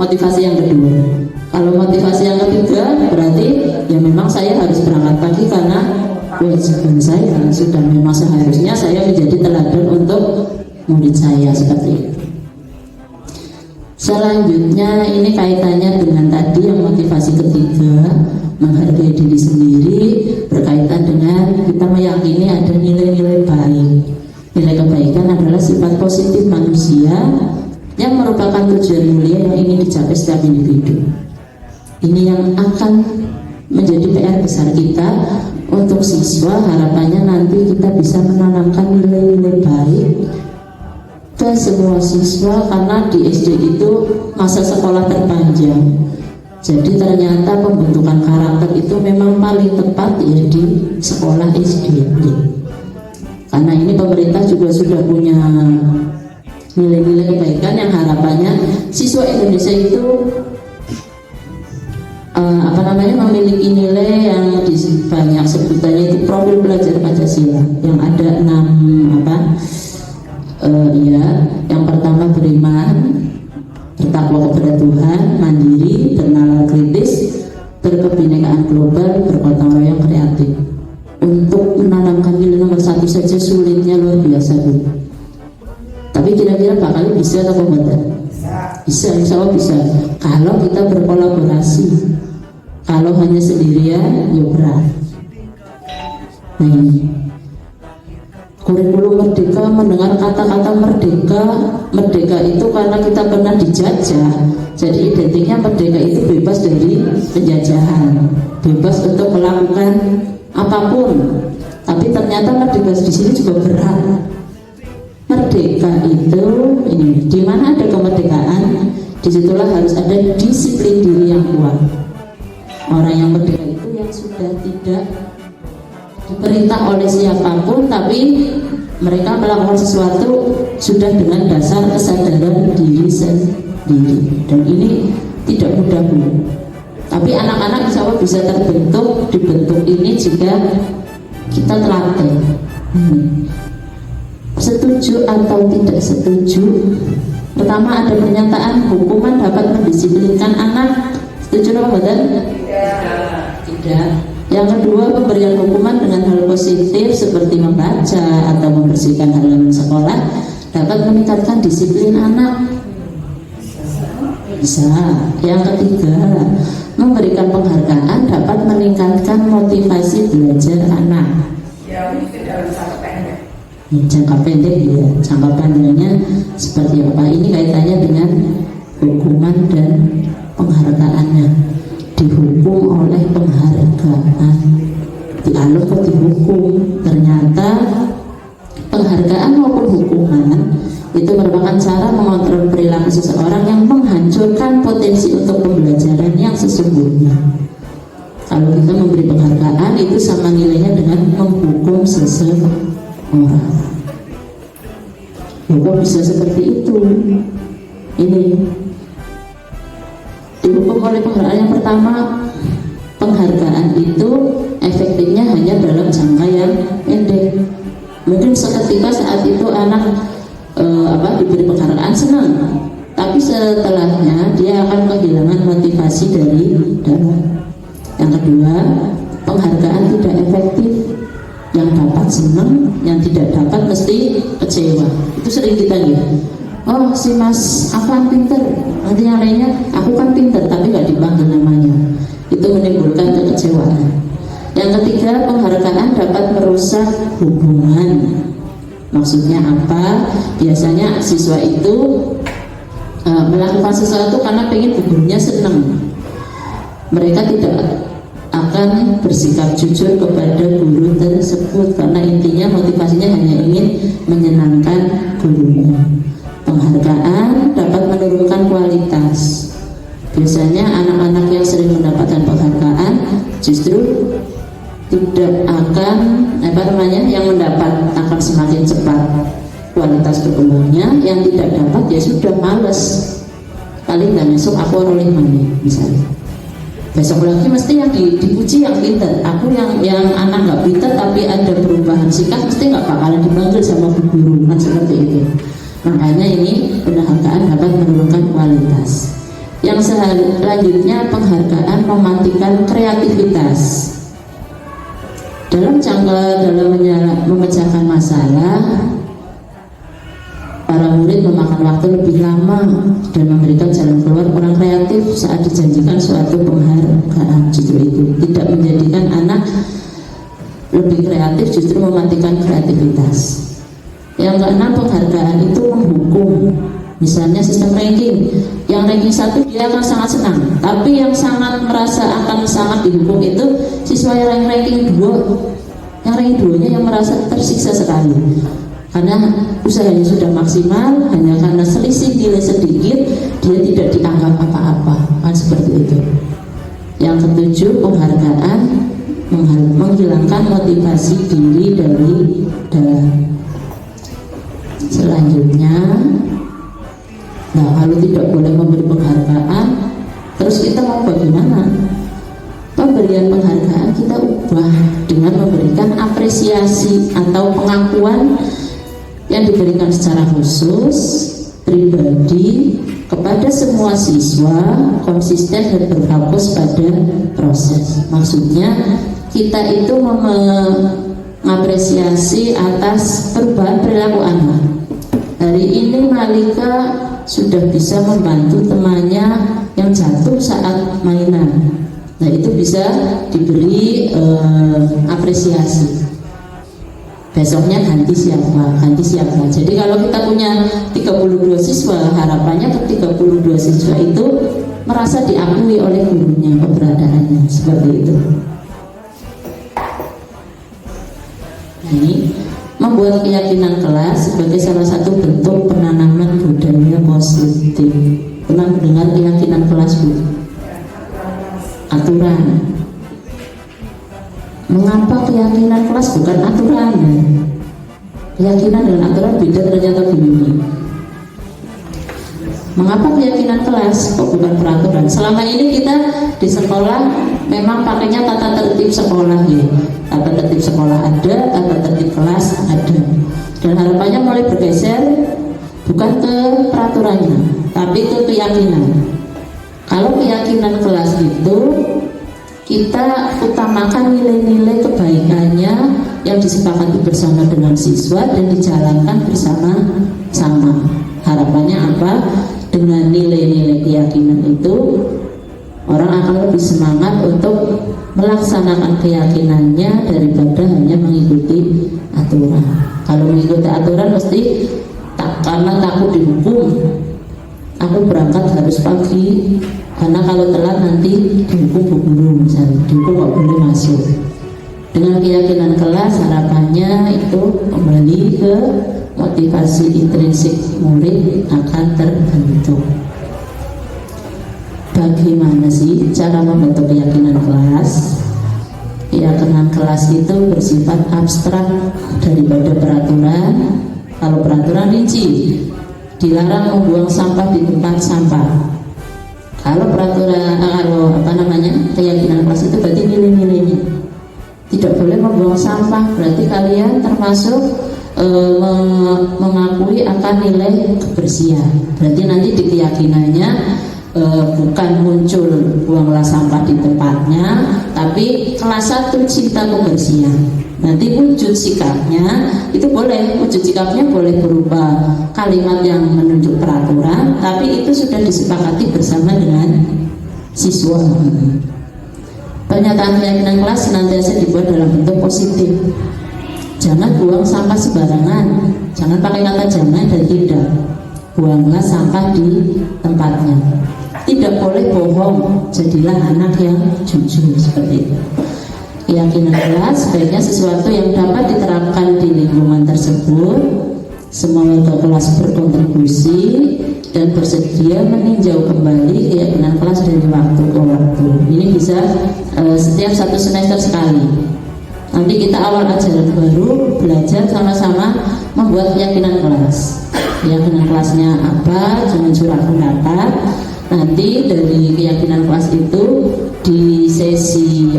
motivasi yang kedua. Kalau motivasi yang ketiga berarti ya memang saya harus berangkat pagi karena kewajiban saya sudah memang seharusnya saya menjadi teladan untuk murid saya, seperti itu. Selanjutnya ini kaitannya dengan tadi yang motivasi ketiga, menghargai diri sendiri, berkaitan dengan kita meyakini ada nilai-nilai baik. Nilai kebaikan adalah sifat positif manusia yang merupakan tujuan mulia yang ingin dicapai setiap individu. Ini yang akan menjadi PR besar kita untuk siswa. Harapannya nanti kita bisa menanamkan nilai-nilai baik ke semua siswa, karena di SD itu masa sekolah terpanjang. Jadi ternyata pembentukan karakter itu memang paling tepat ya di sekolah SD. Karena ini pemerintah juga sudah punya nilai-nilai kebaikan yang harapannya siswa Indonesia itu memiliki nilai yang banyak sebutannya itu profil belajar Pancasila yang ada 6 yang pertama beriman, bertakwa kepada Tuhan, mandiri, bernalar kritis, berkebinekaan global, bergotong royong, kreatif. Untuk menanamkan nilai nomor 1 saja sulitnya luar biasa, Bu. Tapi kira-kira Pak Kali bisa atau tidak? Bisa, insya Allah bisa. Kalau kita berkolaborasi. Kalau hanya sendirian, ya berat. Nah ini kurikulum merdeka, mendengar kata-kata merdeka. Merdeka itu karena kita pernah dijajah. Jadi identiknya merdeka itu bebas dari penjajahan, bebas untuk melakukan apapun. Tapi ternyata merdeka di sini juga berat. Merdeka itu ini, di mana ada kemerdekaan, disitulah harus ada disiplin diri yang kuat. Orang yang merdeka itu yang sudah tidak diperintah oleh siapapun, tapi mereka melakukan sesuatu sudah dengan dasar kesadaran diri sendiri. Dan ini tidak mudah, Bu. Tapi anak-anak insya Allah bisa dibentuk ini jika kita terlatih. Setuju atau tidak setuju? Pertama, ada pernyataan hukuman dapat mendisiplinkan anak. Setuju apa betul? Tidak. Yang kedua, pemberian hukuman dengan hal positif seperti membaca atau membersihkan halaman sekolah dapat meningkatkan disiplin anak. Bisa. Yang ketiga, memberikan penghargaan dapat meningkatkan motivasi belajar anak. Jangka pendek ya, jangka panjangnya seperti apa? Ini kaitannya dengan hukuman dan penghargaannya. Dihukum oleh penghargaan, dialog kok dihukum. Ternyata penghargaan maupun hukuman itu merupakan cara mengontrol perilaku seseorang yang menghancurkan potensi untuk pembelajaran yang sesungguhnya. Kalau kita memberi penghargaan itu sama nilainya dengan menghukum seseorang. Kok bisa seperti itu? Ini dihukum oleh penghargaan. Yang pertama, penghargaan itu efektifnya hanya dalam jangka yang pendek. Mungkin seketika saat itu anak diberi penghargaan senang, tapi setelahnya dia akan kehilangan motivasi dari dalam. Yang kedua, penghargaan tidak efektif. Yang dapat senang, yang tidak dapat mesti kecewa. Itu sering kita lihat. Oh, si Mas Afan pinter, nanti yang lainnya aku kan pinter tapi gak dipanggil namanya. Itu menimbulkan kekecewaan. Yang ketiga, penghargaan dapat merusak hubungan. Maksudnya apa? Biasanya siswa itu melakukan sesuatu karena pengen gurunya senang. Mereka tidak akan bersikap jujur kepada guru tersebut karena intinya motivasinya hanya ingin menyenangkan gurunya. Penghargaan dapat menurunkan kualitas. Biasanya anak-anak yang sering mendapatkan penghargaan justru tidak akan yang mendapat akan semakin cepat kualitas berkembangnya. Yang tidak dapat ya sudah males, paling dan besok aku oleh mana misalnya. Besok lagi mesti yang dipuji yang pintar. Aku yang anak nggak pintar tapi ada perubahan sikap mesti nggak bakalan dipanggil sama guru, kan seperti itu. Makanya ini penghargaan dapat menurunkan kualitas. Yang selanjutnya, penghargaan mematikan kreativitas. Dalam memecahkan masalah, para murid memakan waktu lebih lama dan memberikan jalan keluar kurang kreatif saat dijanjikan suatu penghargaan. Justru itu tidak menjadikan anak lebih kreatif, justru mematikan kreativitas. Yang keenam, penghargaan itu menghukum. Misalnya sistem ranking, yang ranking 1 dia akan sangat senang, tapi yang sangat merasa akan sangat dihukum itu siswa yang ranking 2. Yang ranking 2-nya yang merasa tersiksa sekali, karena usahanya sudah maksimal, hanya karena selisih nilai sedikit dia tidak dianggap apa-apa, kan seperti itu. Yang ketujuh, penghargaan menghilangkan motivasi diri dari dalam. Selanjutnya, nah kalau tidak boleh memberi penghargaan, terus kita mau bagaimana? Pemberian penghargaan kita ubah dengan memberikan apresiasi atau pengakuan yang diberikan secara khusus, pribadi, kepada semua siswa, konsisten dan berfokus pada proses. Maksudnya kita itu mengapresiasi atas perubahan perilaku anak. Hari ini Malika sudah bisa membantu temannya yang jatuh saat mainan. Nah, itu bisa diberi apresiasi. Besoknya ganti siapa. Jadi kalau kita punya 32 siswa, harapannya ke 32 siswa itu merasa diakui oleh gurunya keberadaannya, seperti itu. Nah, ini membuat keyakinan kelas sebagai salah satu bentuk penanaman budaya positif. Pernah mendengar keyakinan kelas, Bu? Aturan. Mengapa keyakinan kelas bukan aturan? Keyakinan dan aturan beda ternyata begini. Mengapa keyakinan kelas kok bukan peraturan? Selama ini kita di sekolah memang pakainya tata tertib sekolah, ya. Tata tertib sekolah ada, tata tertib kelas ada. Dan harapannya mulai bergeser bukan ke peraturannya, tapi ke keyakinan. Kalau keyakinan kelas itu kita utamakan nilai-nilai kebaikannya yang disepakati bersama dengan siswa dan dijalankan bersama-sama. Harapannya apa? Dengan nilai-nilai keyakinan itu orang akan lebih semangat untuk melaksanakan keyakinannya daripada hanya mengikuti aturan. Kalau mengikuti aturan mesti karena takut dihukum, aku berangkat harus pagi, karena kalau telat nanti dihukum bu guru, misalnya dihukum gak boleh masuk. Dengan keyakinan kelas harapannya itu kembali ke motivasi intrinsik murid akan terbentuk. Bagaimana sih cara membentuk keyakinan kelas? Keyakinan kelas itu bersifat abstrak daripada peraturan. Kalau peraturan rinci, dilarang membuang sampah di tempat sampah. Kalau peraturan, keyakinan kelas itu berarti nilai-nilainya. Tidak boleh membuang sampah, berarti kalian termasuk mengakui akan nilai kebersihan. Berarti nanti di keyakinannya bukan muncul buanglah sampah di tempatnya, tapi kelas 1 cinta kebersihan. Nanti wujud sikapnya itu boleh, wujud sikapnya boleh berupa kalimat yang menunjuk peraturan, tapi itu sudah disepakati bersama dengan siswa. Pernyataan keyakinan kelas senantiasa dibuat dalam bentuk positif. Jangan buang sampah sembarangan, jangan pakai kata jangan dan tidak. Buanglah sampah di tempatnya. Tidak boleh bohong, jadilah anak yang jujur, seperti itu. Keyakinan kelas sebaiknya sesuatu yang dapat diterapkan di lingkungan tersebut. Semua warga kelas berkontribusi dan bersedia meninjau kembali keyakinan kelas dari waktu ke waktu. Ini bisa setiap 1 semester sekali. Nanti kita awal ajaran baru belajar sama-sama membuat keyakinan kelas. Keyakinan kelasnya apa? Jangan curah pendapat. Nanti dari keyakinan kelas itu di sesi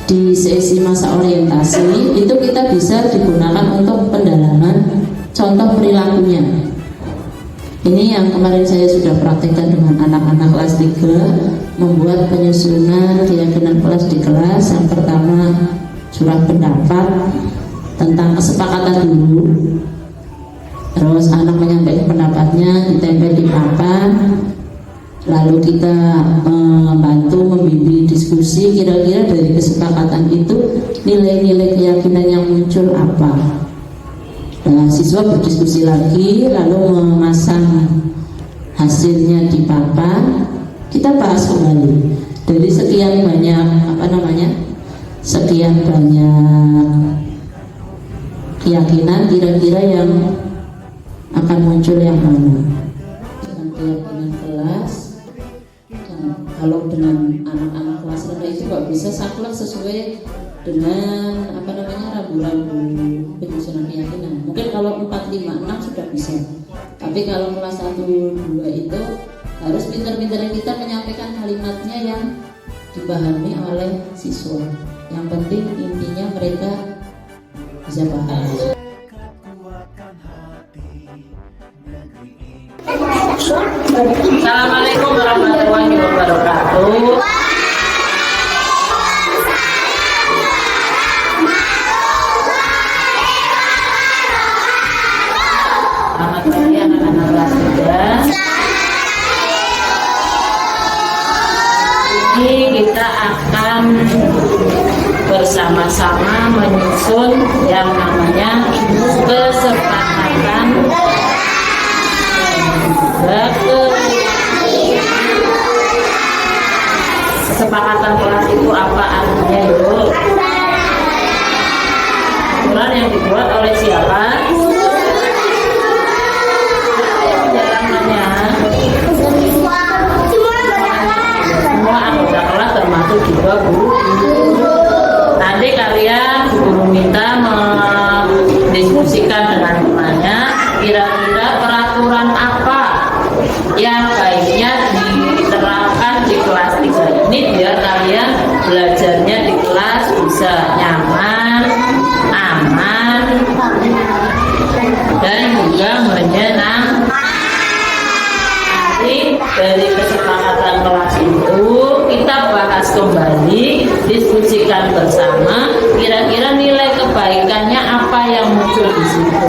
di sesi masa orientasi itu kita bisa digunakan untuk pendalaman contoh perilakunya. Ini yang kemarin saya sudah praktekkan dengan anak-anak kelas 3, membuat penyusunan keyakinan kelas di kelas. Yang pertama curah pendapat tentang kesepakatan dulu, terus anak menyampaikan pendapatnya, ditempel di papan, lalu kita membantu membimbing diskusi kira-kira dari kesepakatan itu nilai-nilai keyakinan yang muncul apa. Siswa berdiskusi lagi lalu memasang hasilnya di papan. Kita bahas kembali dari sekian banyak keyakinan, kira-kira yang akan muncul yang mana? Dengan keyakinan kelas, dan kalau dengan anak-anak kelas rendah itu nggak bisa saklek sesuai dengan rambu-rambu penyusunan keyakinan. Mungkin kalau 4, 5, 6 sudah bisa, tapi kalau kelas 1, 2 itu harus pintar-pintar kita menyampaikan kalimatnya yang dipahami oleh siswa. Yang penting intinya mereka bisa paham. Assalamualaikum warahmatullahi wabarakatuh. Selamat pagi anak-anak kelas 3. Ini kita akan bersama-sama menyusun yang namanya kesepakatan kesepakatan kelas itu apa artinya yuk? Aturan yang dibuat oleh siapa? Semua anggota kelas termasuk juga guru. Nanti kalian guru minta mendiskusikan dengan temannya kira-kira peraturan apa yang baiknya diterapkan di kelas 3 ini biar kalian belajarnya di kelas bisa nyaman, aman, dan juga menyenangkan. Nanti dari kesepakatan kelas itu kita bahas kembali, diskusikan bersama kira-kira nilai kebaikannya apa yang muncul di situ.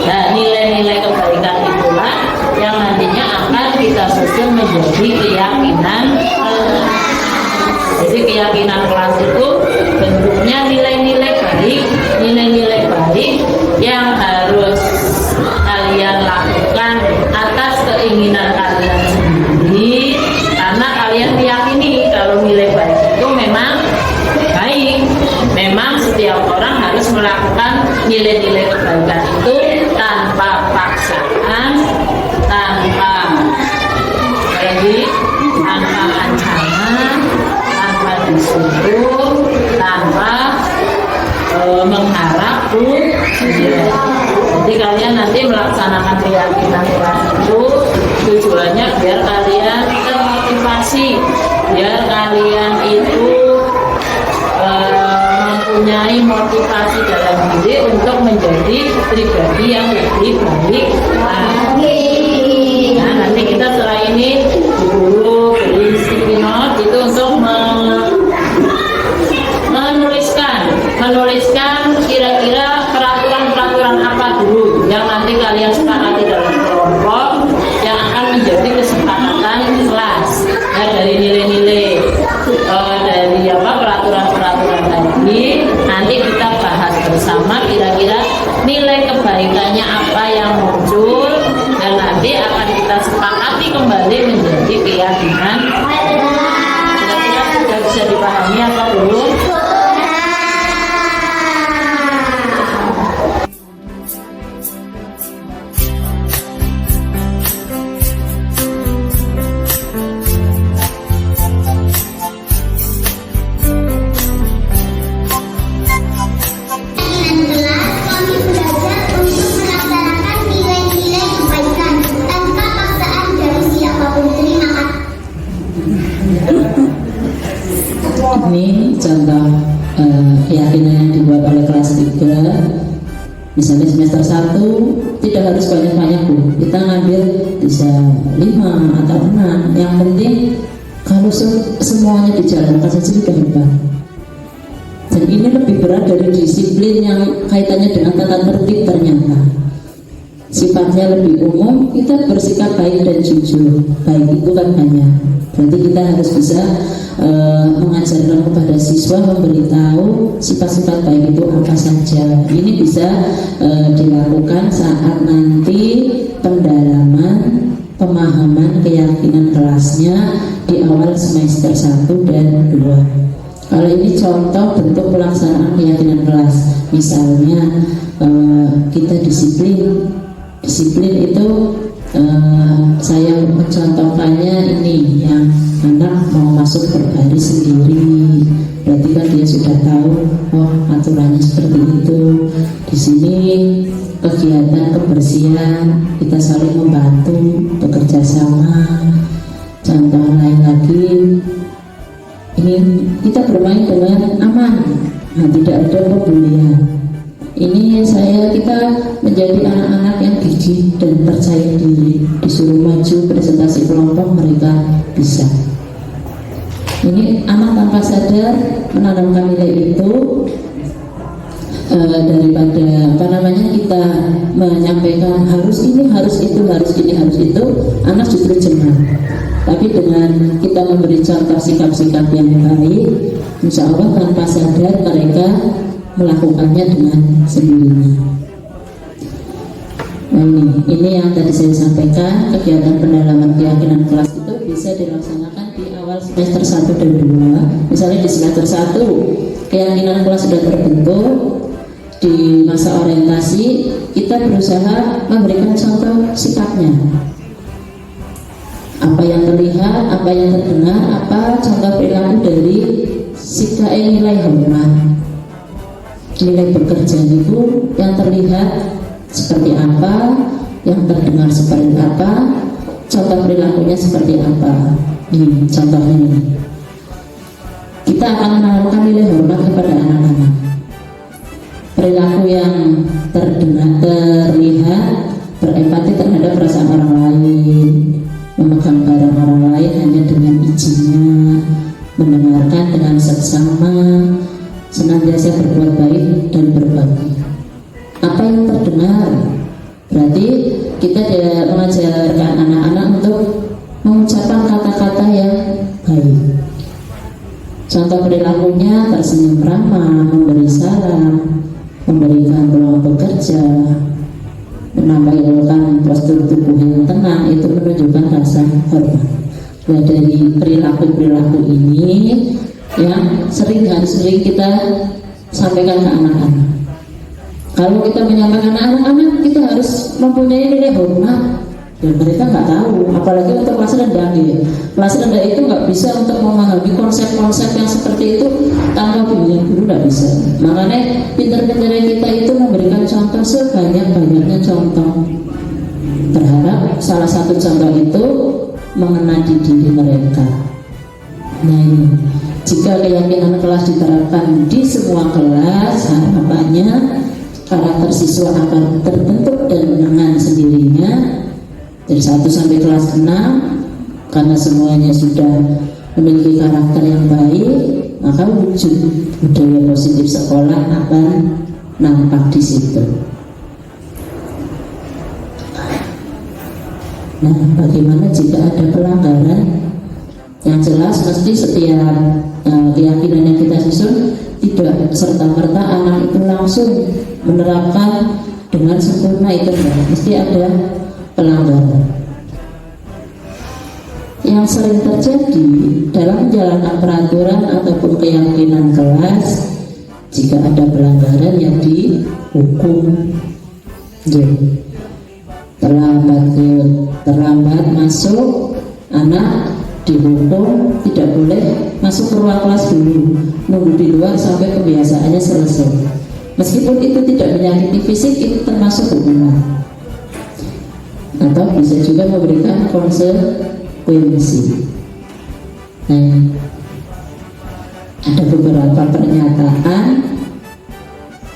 Nah, nilai-nilai kebaikan itulah yang nantinya akan kita susun menjadi keyakinan. Jadi keyakinan kelas itu bentuknya nilai-nilai baik yang harus kalian lakukan atas keinginan kalian sendiri, karena kalian meyakini kalau nilai baik itu memang baik. Memang setiap orang harus melakukan nilai-nilai kebaikan itu tanpa paksaan, tanpa ancaman, tanpa disuruh, tanpa mengharap. Jadi kalian nanti melaksanakan keyakinan kelas itu tujuannya biar kalian termotivasi, biar kalian itu mempunyai motivasi dalam diri untuk menjadi pribadi yang lebih baik. Nah, nanti kita setelah ini guru beri sticky note itu untuk menuliskan kira-kira peraturan apa dulu yang nanti kalian sepakati dalam kelompok yang akan menjadi kesepakatan kelas. Nah, dari nilai-nilai dari peraturan-peraturan tadi nanti kita bahas bersama kira-kira nilai kebaikannya apa yang muncul, dan nanti akan kita sepakati kembali menjadi keyakinan. Kira-kira sudah bisa dipahami apa dulu? Ini contoh keyakinan yang dibuat oleh kelas 3. Misalnya semester 1 tidak harus banyak-banyak Bu, kita ngambil bisa 5 atau 6. Yang penting kalau semuanya dijalankan saja sudah hebat. Dan ini lebih berat dari disiplin yang kaitannya dengan tata tertib ternyata. sifatnya lebih umum, kita bersikap baik dan jujur. Baik itu kan banyak, berarti kita harus bisa mengajarkan kepada siswa, memberitahu sifat-sifat baik itu apa saja. Ini bisa dilakukan saat nanti pendalaman pemahaman keyakinan kelasnya di awal semester 1 dan 2. Kalau ini contoh bentuk pelaksanaan keyakinan kelas, misalnya kita disiplin itu saya mencontohkannya ini yang anak mau masuk berbaris sendiri, berarti kan dia sudah tahu oh aturannya seperti itu. Di sini kegiatan kebersihan kita saling membantu, bekerja sama. Contoh lain lagi, ini kita bermain dengan aman, tidak ada pembulian. Ini kita menjadi anak-anak yang gigih dan percaya diri. Disuruh maju presentasi kelompok, mereka bisa. Ini anak tanpa sadar menanamkan nilai itu. Daripada kita menyampaikan harus ini, harus itu, harus ini, harus itu, anak justru jenuh. Tapi dengan kita memberi contoh sikap-sikap yang baik, insya Allah tanpa sadar mereka melakukannya dengan sendirinya. Nah, ini yang tadi saya sampaikan, kegiatan pendalaman keyakinan kelas itu bisa dilaksanakan di awal semester 1 dan 2. Misalnya di semester 1 keyakinan kelas sudah terbentuk, di masa orientasi kita berusaha memberikan contoh sikapnya, apa yang terlihat, apa yang terdengar, apa contoh perilaku dari sikap nilai hormat. Nilai bekerja itu yang terlihat seperti apa, yang terdengar seperti apa, contoh perilakunya seperti apa. Ini contohnya ini. Kita akan menanamkan nilai hormat kepada anak-anak. Perilaku yang terdengar, terlihat, berempati terhadap perasaan orang lain, memegang barang orang lain hanya dengan izinnya, mendengarkan dengan seksama, senantiasa berbuat baik dan berbagi. Apa yang terdengar berarti kita mengajarkan anak-anak untuk mengucapkan kata-kata yang baik. Contoh perilakunya tersenyum ramah, memberi salam, memberikan peluang bekerja, menampilkan postur tubuh yang tenang, itu menunjukkan rasa hormat. Nah, dari perilaku-perilaku ini yang sering kita sampaikan ke anak-anak. Kalau kita menyampaikan anak-anak, kita harus mempunyai nilai hormat, dan mereka nggak tahu, apalagi untuk kelas rendah. Kelas rendah itu nggak bisa untuk memahami konsep-konsep yang seperti itu tanpa bimbingan guru, nggak bisa. Makanya pintar-pintarnya kita itu memberikan contoh sebanyak-banyaknya contoh. Berharap salah satu contoh itu mengena di diri mereka. Nah, ini jika keyakinan kelas diterapkan di semua kelas, harapannya karakter siswa akan terbentuk dan dengan sendirinya dari 1 sampai kelas 6, karena semuanya sudah memiliki karakter yang baik, maka wujud budaya positif sekolah akan nampak di situ. Nah, bagaimana jika ada pelanggaran? Yang jelas mesti setiap keyakinan yang kita susun tidak serta-merta anak itu langsung menerapkan dengan sempurna, itu mesti ada pelanggaran. Yang sering terjadi dalam menjalankan peraturan ataupun keyakinan kelas, jika ada pelanggaran yang dihukum. Terlambat masuk, anak dihukum, tidak boleh masuk ke ruang kelas dulu, nunggu di luar sampai kebiasaannya selesai. Meskipun itu tidak menyakiti fisik, itu termasuk hukuman. Atau bisa juga memberikan konsekuensi. Nah, ada beberapa pernyataan.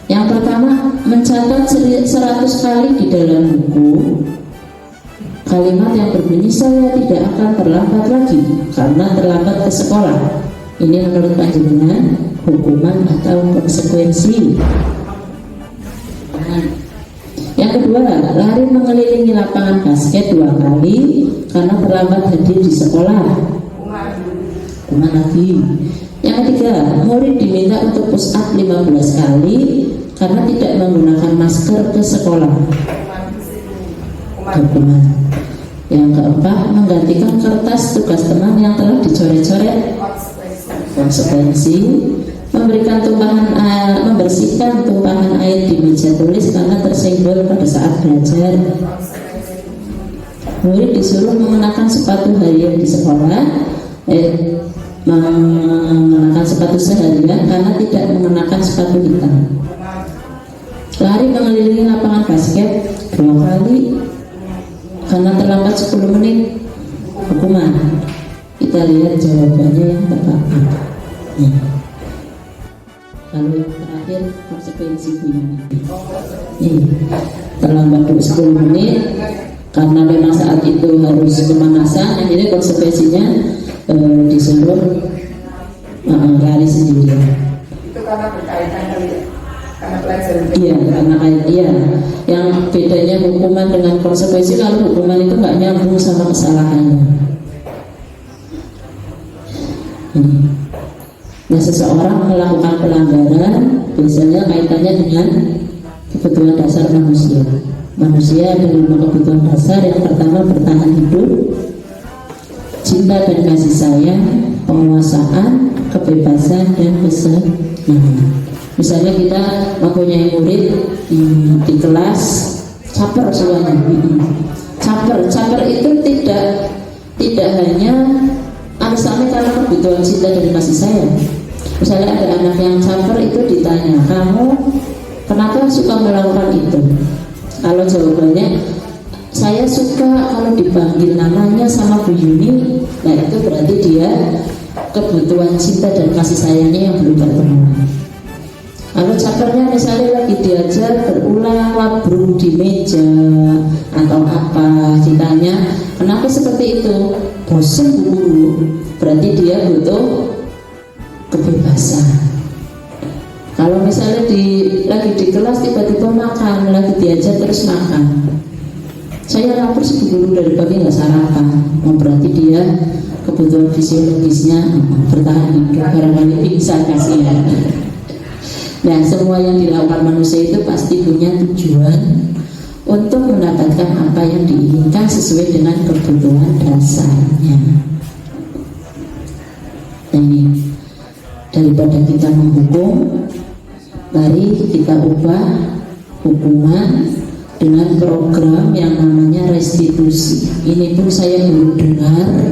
Yang pertama, mencatat 100 kali di dalam buku kalimat yang berbunyi saya tidak akan terlambat lagi karena terlambat ke sekolah. Ini menurut panjenengan hukuman atau konsekuensi? Yang kedua, lari mengelilingi lapangan basket 2 kali karena terlambat hadir di sekolah. Kuman lagi. Yang ketiga, murid diminta untuk push up 15 kali karena tidak menggunakan masker ke sekolah. Kuman. Yang keempat, menggantikan kertas tugas teman yang telah dicoret-coret. Konsekuensi, membersihkan tumpahan air di meja tulis karena tersenggol pada saat belajar. Murid disuruh mengenakan sepatu harian di sekolah, mengenakan sepatu seharian karena tidak mengenakan sepatu hitam. Lari mengelilingi lapangan basket 2 kali karena terlambat 10 menit. Hukuman. Kita lihat jawabannya yang tepat. Lalu yang terakhir, konsekuensi bunyi. Terlambat 10 menit karena memang saat itu harus pemanasan. Jadi konsekuensinya disuruh lari sendiri. Itu karena berkaitan kali ya? Karena pelajaran. Iya, karena yang bedanya hukuman dengan konsekuensi, kalau hukuman itu nggak nyambung sama kesalahannya. Nah, seseorang melakukan pelanggaran biasanya kaitannya dengan kebutuhan dasar manusia. Manusia ada 5 kebutuhan dasar. Yang pertama, bertahan hidup, cinta dan kasih sayang, penguasaan, kebebasan, dan kesenangan. Misalnya kita mempunyai murid di kelas caper semuanya. Caper itu tidak hanya alasannya karena kebutuhan cinta dan kasih sayang. Misalnya ada anak yang caper, itu ditanya, kamu kenapa suka melakukan itu? Kalau jawabannya, saya suka kalau dipanggil namanya sama Bu Yuni, nah itu berarti dia kebutuhan cinta dan kasih sayangnya yang belum terpenuhi. Kalau capernya misalnya lagi diajar berulang labrung di meja atau apa, ditanya kenapa seperti itu, bosan Bu Guru, berarti dia butuh kebebasan. Kalau misalnya lagi di kelas tiba-tiba makan, lagi diajar terus makan, saya lapar sih Bu Guru, dari pagi nggak sarapan, berarti dia kebutuhan fisiologisnya bertahan hidup, barangkali pingsan kasihan. Nah, semua yang dilakukan manusia itu pasti punya tujuan untuk mendapatkan apa yang diinginkan sesuai dengan kebutuhan dasarnya. Nah, ini daripada kita menghukum, mari kita ubah hukuman dengan program yang namanya restitusi. Ini pun saya baru dengar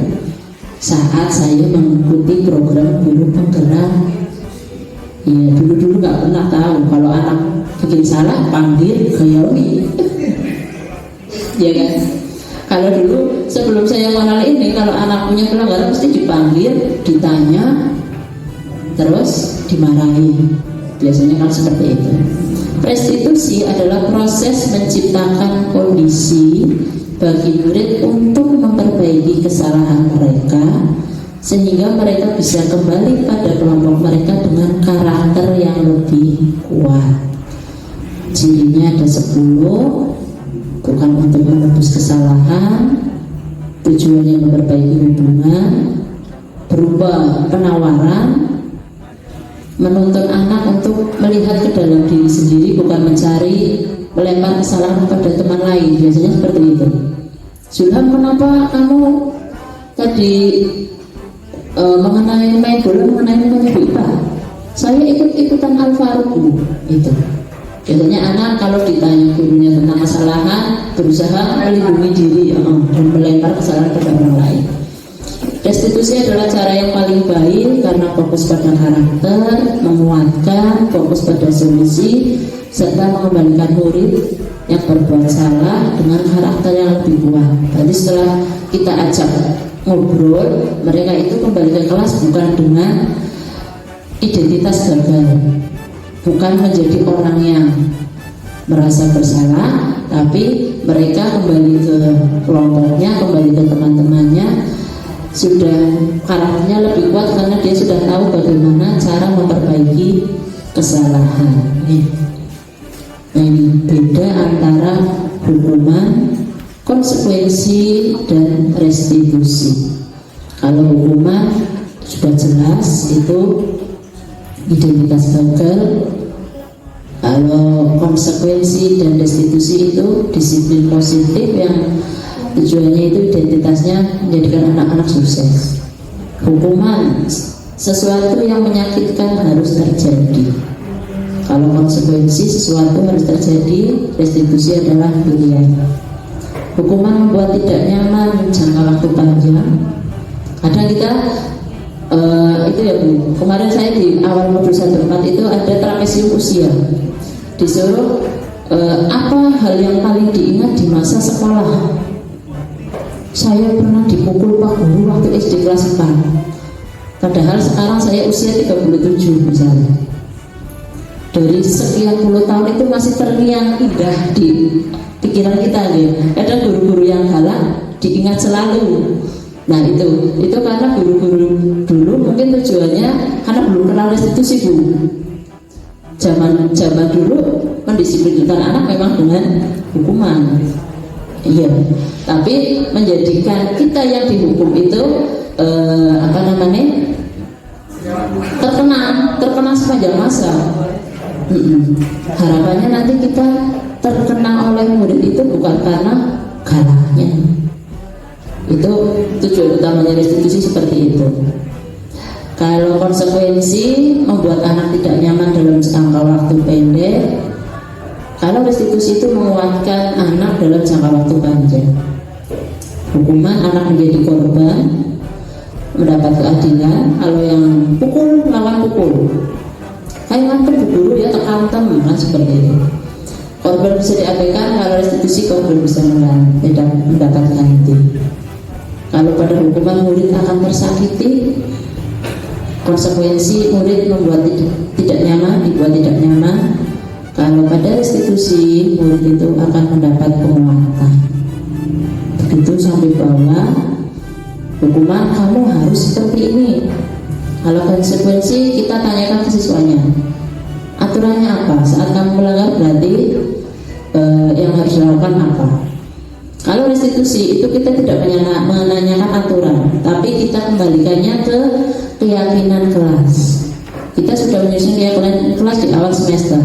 saat saya mengikuti program guru penggerak. Ya, dulu nggak pernah tahu kalau anak bikin salah panggil gayawi. Ya kan? Kalau dulu sebelum saya mengenal ini, kalau anak punya pelanggaran mesti dipanggil, ditanya, terus dimarahi. Biasanya kan seperti itu. Restitusi adalah proses menciptakan kondisi bagi murid untuk memperbaiki kesalahan mereka, sehingga mereka bisa kembali pada kelompok mereka dengan karakter yang lebih kuat. Cirinya ada 10, bukan untuk menebus kesalahan, tujuannya memperbaiki hubungan, berupa penawaran, menuntun anak untuk melihat ke dalam diri sendiri, bukan mencari melempar kesalahan pada teman lain. Biasanya seperti itu. Zulham, kenapa kamu tadi mengenai main bola mengenai IPA? Saya ikut-ikutan Al-Faruq itu. Biasanya anak kalau ditanya gurunya tentang kesalahan, berusaha melindungi diri dan melempar kesalahan pada orang lain. Restitusi adalah cara yang paling baik karena fokus pada karakter, menguatkan, fokus pada solusi, serta mengembalikan murid yang berbuat salah dengan karakter yang lebih kuat. Jadi setelah kita ajak ngobrol, mereka itu kembali ke kelas bukan dengan identitas gagal, bukan menjadi orang yang merasa bersalah, tapi mereka kembali ke kelompoknya, kembali ke teman-temannya, sudah karakternya lebih kuat karena dia sudah tahu bagaimana cara memperbaiki kesalahan. Nah, ini beda antara antara hukuman, konsekuensi, dan restitusi. Kalau hukuman sudah jelas itu identitas gagal. Kalau konsekuensi dan restitusi itu disiplin positif yang tujuannya itu identitasnya menjadikan anak-anak sukses. Hukuman sesuatu yang menyakitkan harus terjadi. Kalau konsekuensi sesuatu harus terjadi, restitusi adalah pilihan. Hukuman membuat tidak nyaman jangka waktu panjang. Kadang kita itu ya Bu, kemarin saya di awal modul 14 itu ada trapesium usia. Disuruh apa hal yang paling diingat di masa sekolah. Saya pernah dipukul Pak Guru waktu SD kelas 4. Padahal sekarang saya usia 37 misalnya. Dari sekian puluh tahun itu masih terngiang indah di pikiran kita ya. Ada guru-guru yang galak diingat selalu. Nah itu karena guru-guru dulu mungkin tujuannya karena belum kenal restitusi Bu. Zaman dulu mendisiplinkan anak memang dengan hukuman. Iya, tapi menjadikan kita yang dihukum itu terkenang sepanjang masa. Harapannya nanti kita terkenang oleh murid itu bukan karena galaknya. Itu tujuan utamanya restitusi seperti itu. Kalau konsekuensi membuat anak tidak nyaman dalam jangka waktu pendek. Kalau restitusi itu menguatkan anak dalam jangka waktu panjang. Hukuman anak menjadi korban, mendapat keadilan. Kalau yang pukul lawan pukul, kayak ngantem Bu Guru ya tekantem kan seperti itu. Korban bisa diabaikan, kalau restitusi korban bisa mendapat ganti. Kalau pada hukuman murid akan tersakiti, konsekuensi murid membuat tidak nyaman, dibuat tidak nyaman. Kalau pada restitusi murid itu akan mendapat penguatan. Begitu sampai bawah, hukuman kamu harus seperti ini. Kalau konsekuensi kita tanyakan ke siswanya, aturannya apa? Saat kamu melanggar berarti yang harus dilakukan apa? Kalau restitusi itu kita tidak menanyakan aturan, tapi kita kembalikannya ke keyakinan kelas. Kita sudah menyusun keyakinan kelas di awal semester.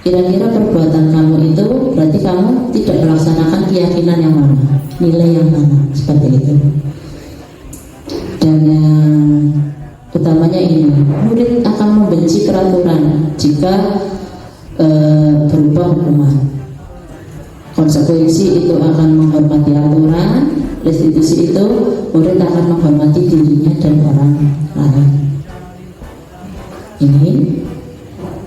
Kira-kira perbuatan kamu itu berarti kamu tidak melaksanakan keyakinan yang mana, nilai yang mana, seperti itu. Dan yang utamanya ini, murid akan membenci peraturan jika berupa hukuman. Konsekuensi itu akan menghormati aturan, restitusi itu murid akan menghormati dirinya dan orang lain. Ini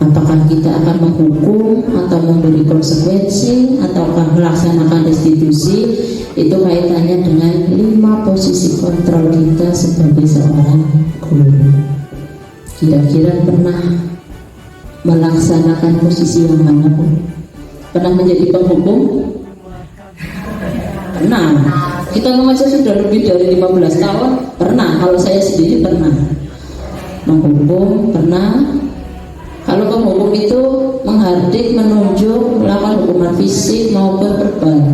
apakah kita akan menghukum atau memberi konsekuensi ataukah melaksanakan restitusi, itu kaitannya dengan 5 posisi kontrol kita sebagai seorang guru. Kira-kira pernah melaksanakan posisi yang mana Bu? Pernah menjadi penghukum? Pernah. Kita mengajar sudah lebih dari 15 tahun. Pernah. Kalau saya sendiri pernah menghukum, pernah. Kalau penghukum itu menghardik, menunjuk, melakukan hukuman fisik maupun verbal.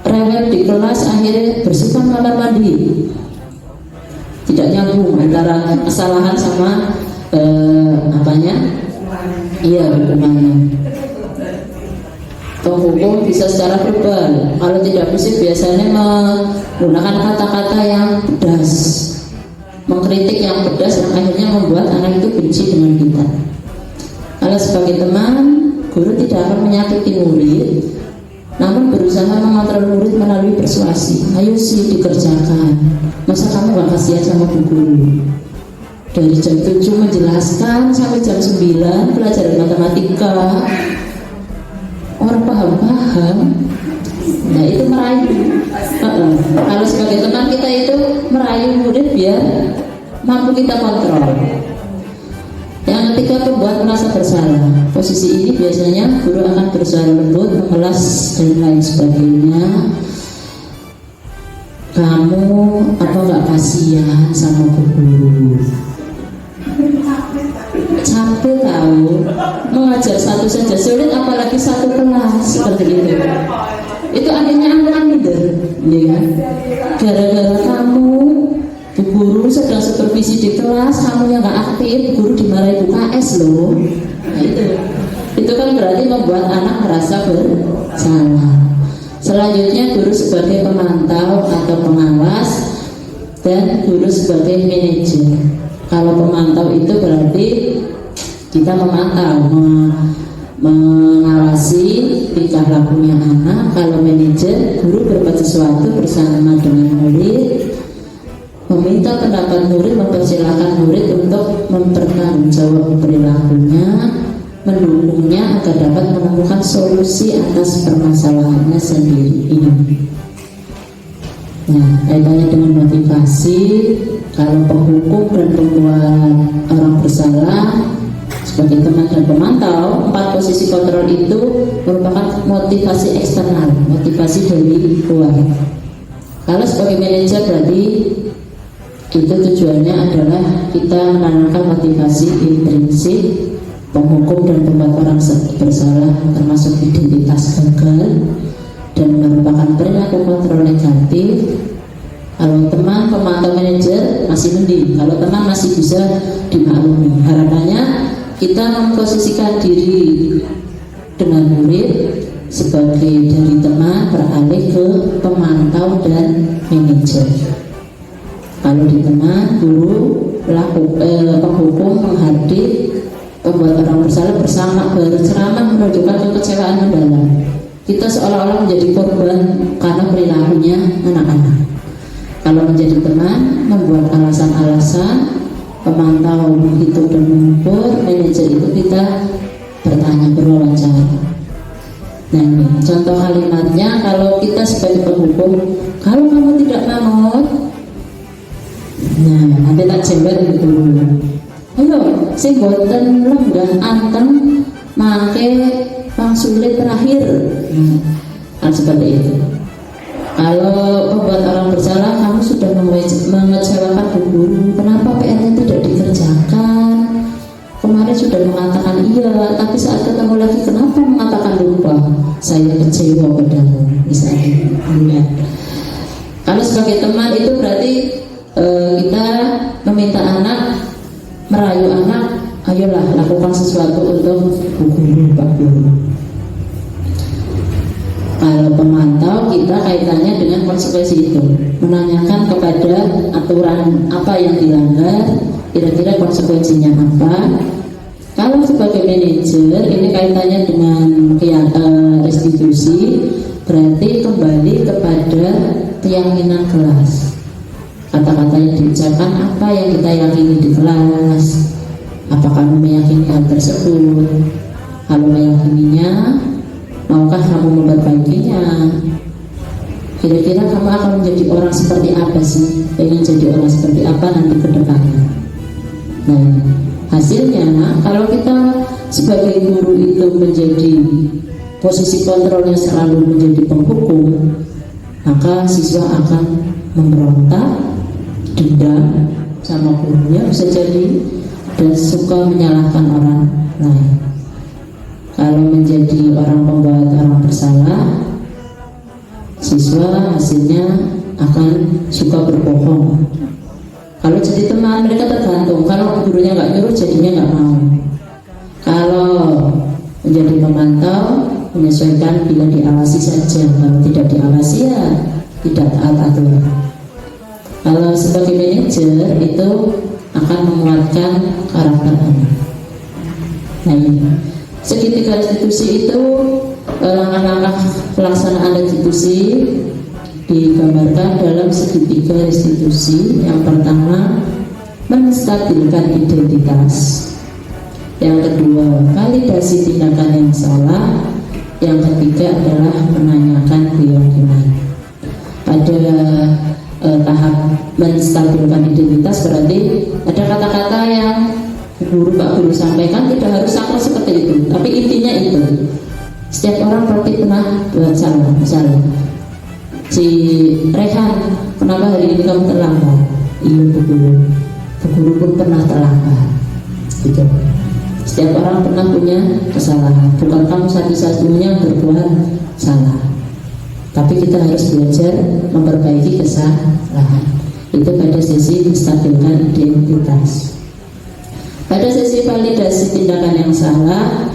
Rewel di kelas akhirnya bersifat kamar mandi. Tidak nyambung antara kesalahan sama iya hukumannya. Penghukum bisa secara verbal. Kalau tidak fisik biasanya menggunakan kata-kata yang pedas, mengkritik yang pedas yang akhirnya membuat anak itu benci dengan kita. Kalau sebagai teman, guru tidak akan menyakiti murid, namun berusaha mengontrol murid melalui persuasi. Ayo sih dikerjakan. Masa kamu gak kasihan sama Bu Guru? Dari jam 7 menjelaskan sampai jam 9 pelajaran matematika. Orang paham-paham. Nah itu merayu. Kalau sebagai teman kita itu merayu murid biar mampu kita kontrol. Yang ketiga, pembuat merasa bersalah. Posisi ini biasanya guru akan bersuara lembut, mengelas dan lain sebagainya. Kamu apa nggak kasihan sama Bu Guru? Capek tahu mengajar satu saja sulit, apalagi satu kelas kamu yang nggak aktif, guru dimarahi UKS loh. Nah, itu kan berarti membuat anak merasa bersalah. Selanjutnya guru sebagai pemantau atau pengawas dan guru sebagai manajer. Kalau pemantau itu berarti kita memantau, mengawasi tingkah lakunya anak. Kalau manajer, guru berbuat sesuatu bersama dengan murid, meminta pendapat murid, mempersilahkan murid untuk mempertanggungjawabkan perilakunya, mendukungnya agar dapat menemukan solusi atas permasalahannya sendiri. Nah, kaitannya dengan motivasi, kalau penghukum dan pembuat orang bersalah sebagai teman dan pemantau, 4 posisi kontrol itu merupakan motivasi eksternal, motivasi dari luar. Kalau sebagai manajer berarti itu tujuannya adalah kita menanamkan motivasi intrinsik, penghukum dan pembuat orang bersalah termasuk identitas gagal dan merupakan perilaku kontrol negatif. Kalau teman pemantau manajer masih mending, kalau teman masih bisa dimaklumi. Harapannya kita memposisikan diri dengan murid sebagai dari teman beralih ke pemantau dan manajer. Kalau di teman, guru, penghukum menghadir, pembuat orang bersalah bersama berceramah menunjukkan kekecewaan mendalam. Kita seolah-olah menjadi korban karena perilakunya anak-anak. Kalau menjadi teman, membuat alasan-alasan, pemantau menghitung dan mengukur, manajer itu kita bertanya, berwawancara. Nah ini contoh kalimatnya. Kalau kita sebagai penghukum, kalau kamu tidak manut, nah nanti tak jembet gitu. Ayo, sing boten lenggah anteng make pangsulit terakhir. Kan seperti itu. Kalau membuat orang bersalah, kamu sudah mengecewakan guru, kenapa PR-nya tidak dikerjakan? Kemarin sudah mengatakan iya, tapi saat ketemu lagi kenapa mengatakan lupa? Saya kecewa padamu, misalnya. Kalau sebagai teman itu berarti kita meminta anak, merayu anak, ayolah lakukan sesuatu untuk guru, Pak Guru. Kalau pemantau, kita kaitannya dengan konsekuensi itu, menanyakan kepada aturan apa yang dilanggar, kira-kira konsekuensinya apa. Kalau sebagai manajer, ini kaitannya dengan restitusi, berarti kembali kepada keyakinan kelas. Kata-kata yang diucapkan, apa yang kita yakini di kelas, apakah kamu meyakini hal tersebut? Kalau meyakininya, maukah kamu memperbaikinya? Kira-kira kamu akan menjadi orang seperti apa sih? Pengen jadi orang seperti apa nanti ke depannya? Nah, hasilnya kalau kita sebagai guru itu menjadi posisi kontrolnya selalu menjadi penghukum, maka siswa akan memberontak, dendam sama gurunya bisa jadi, dan suka menyalahkan orang lain. Kalau menjadi orang pembuat orang bersalah, siswa hasilnya akan suka berbohong. Kalau jadi teman, mereka tergantung. Kalau gurunya nggak nyuruh, jadinya nggak mau. Kalau menjadi pemantau, menyesuaikan bila diawasi saja. Kalau tidak diawasi, ya tidak taat aturan. Kalau sebagai manajer, itu akan menguatkan karakter anak. Nah ini segitiga restitusi itu, langkah-langkah pelaksanaan restitusi digambarkan dalam segitiga restitusi. Yang pertama, menstabilkan identitas. Yang kedua, validasi tindakan yang salah. Yang ketiga adalah menanyakan keyakinan. Pada tahap menstabilkan identitas berarti ada kata-kata yang Pak Guru sampaikan tidak harus sakral seperti itu, tapi intinya itu. Setiap orang pasti pernah buat salah. Misalnya si Rehan, kenapa hari ini kamu terlambat? Iya Bu Guru pun pernah terlambat. Gitu. Setiap orang pernah punya kesalahan. Bukan kamu satu-satunya berbuat salah, tapi kita harus belajar memperbaiki kesalahan. Itu pada sisi menstabilkan identitas. Pada sesi validasi tindakan yang salah,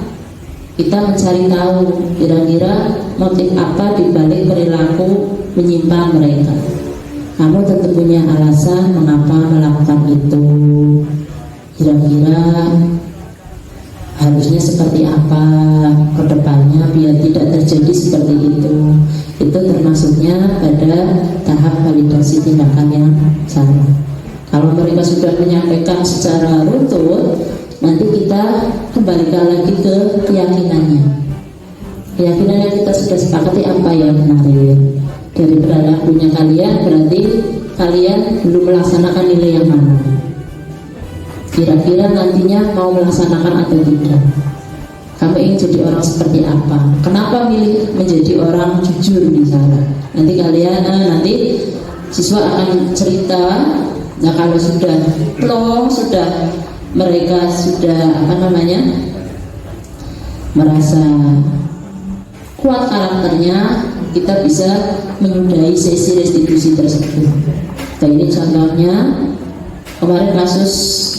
kita mencari tahu kira-kira motif apa dibalik perilaku menyimpang mereka. Kamu tentu punya alasan mengapa melakukan itu. Kira-kira harusnya seperti apa ke depannya biar tidak terjadi seperti itu. Itu termasuknya pada tahap validasi tindakan yang salah. Kalau mereka sudah menyampaikan secara runtut, nanti kita kembalikan lagi ke keyakinannya. Keyakinannya kita sudah sepakati apa yang benar. Dari perilakunya kalian berarti kalian belum melaksanakan nilai yang mana. Kira-kira nantinya mau melaksanakan atau tidak. Kamu ingin jadi orang seperti apa? Kenapa milih menjadi orang jujur misalnya? Nanti kalian nanti siswa akan cerita. Nah kalau sudah plong, sudah mereka sudah merasa kuat karakternya, kita bisa menyudahi sesi restitusi tersebut. Nah ini contohnya kemarin kasus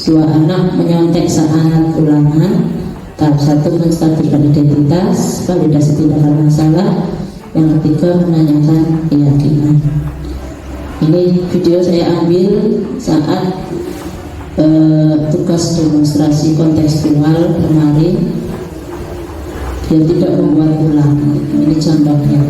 2 anak menyontek saat ulangan. Tahap 1 menstabilkan identitas, validasi tindakan masalah. Yang ketiga menanyakan keyakinan. Ini video saya ambil saat tugas demonstrasi kontekstual kemarin, biar tidak membuat ulang. Ini contohnya.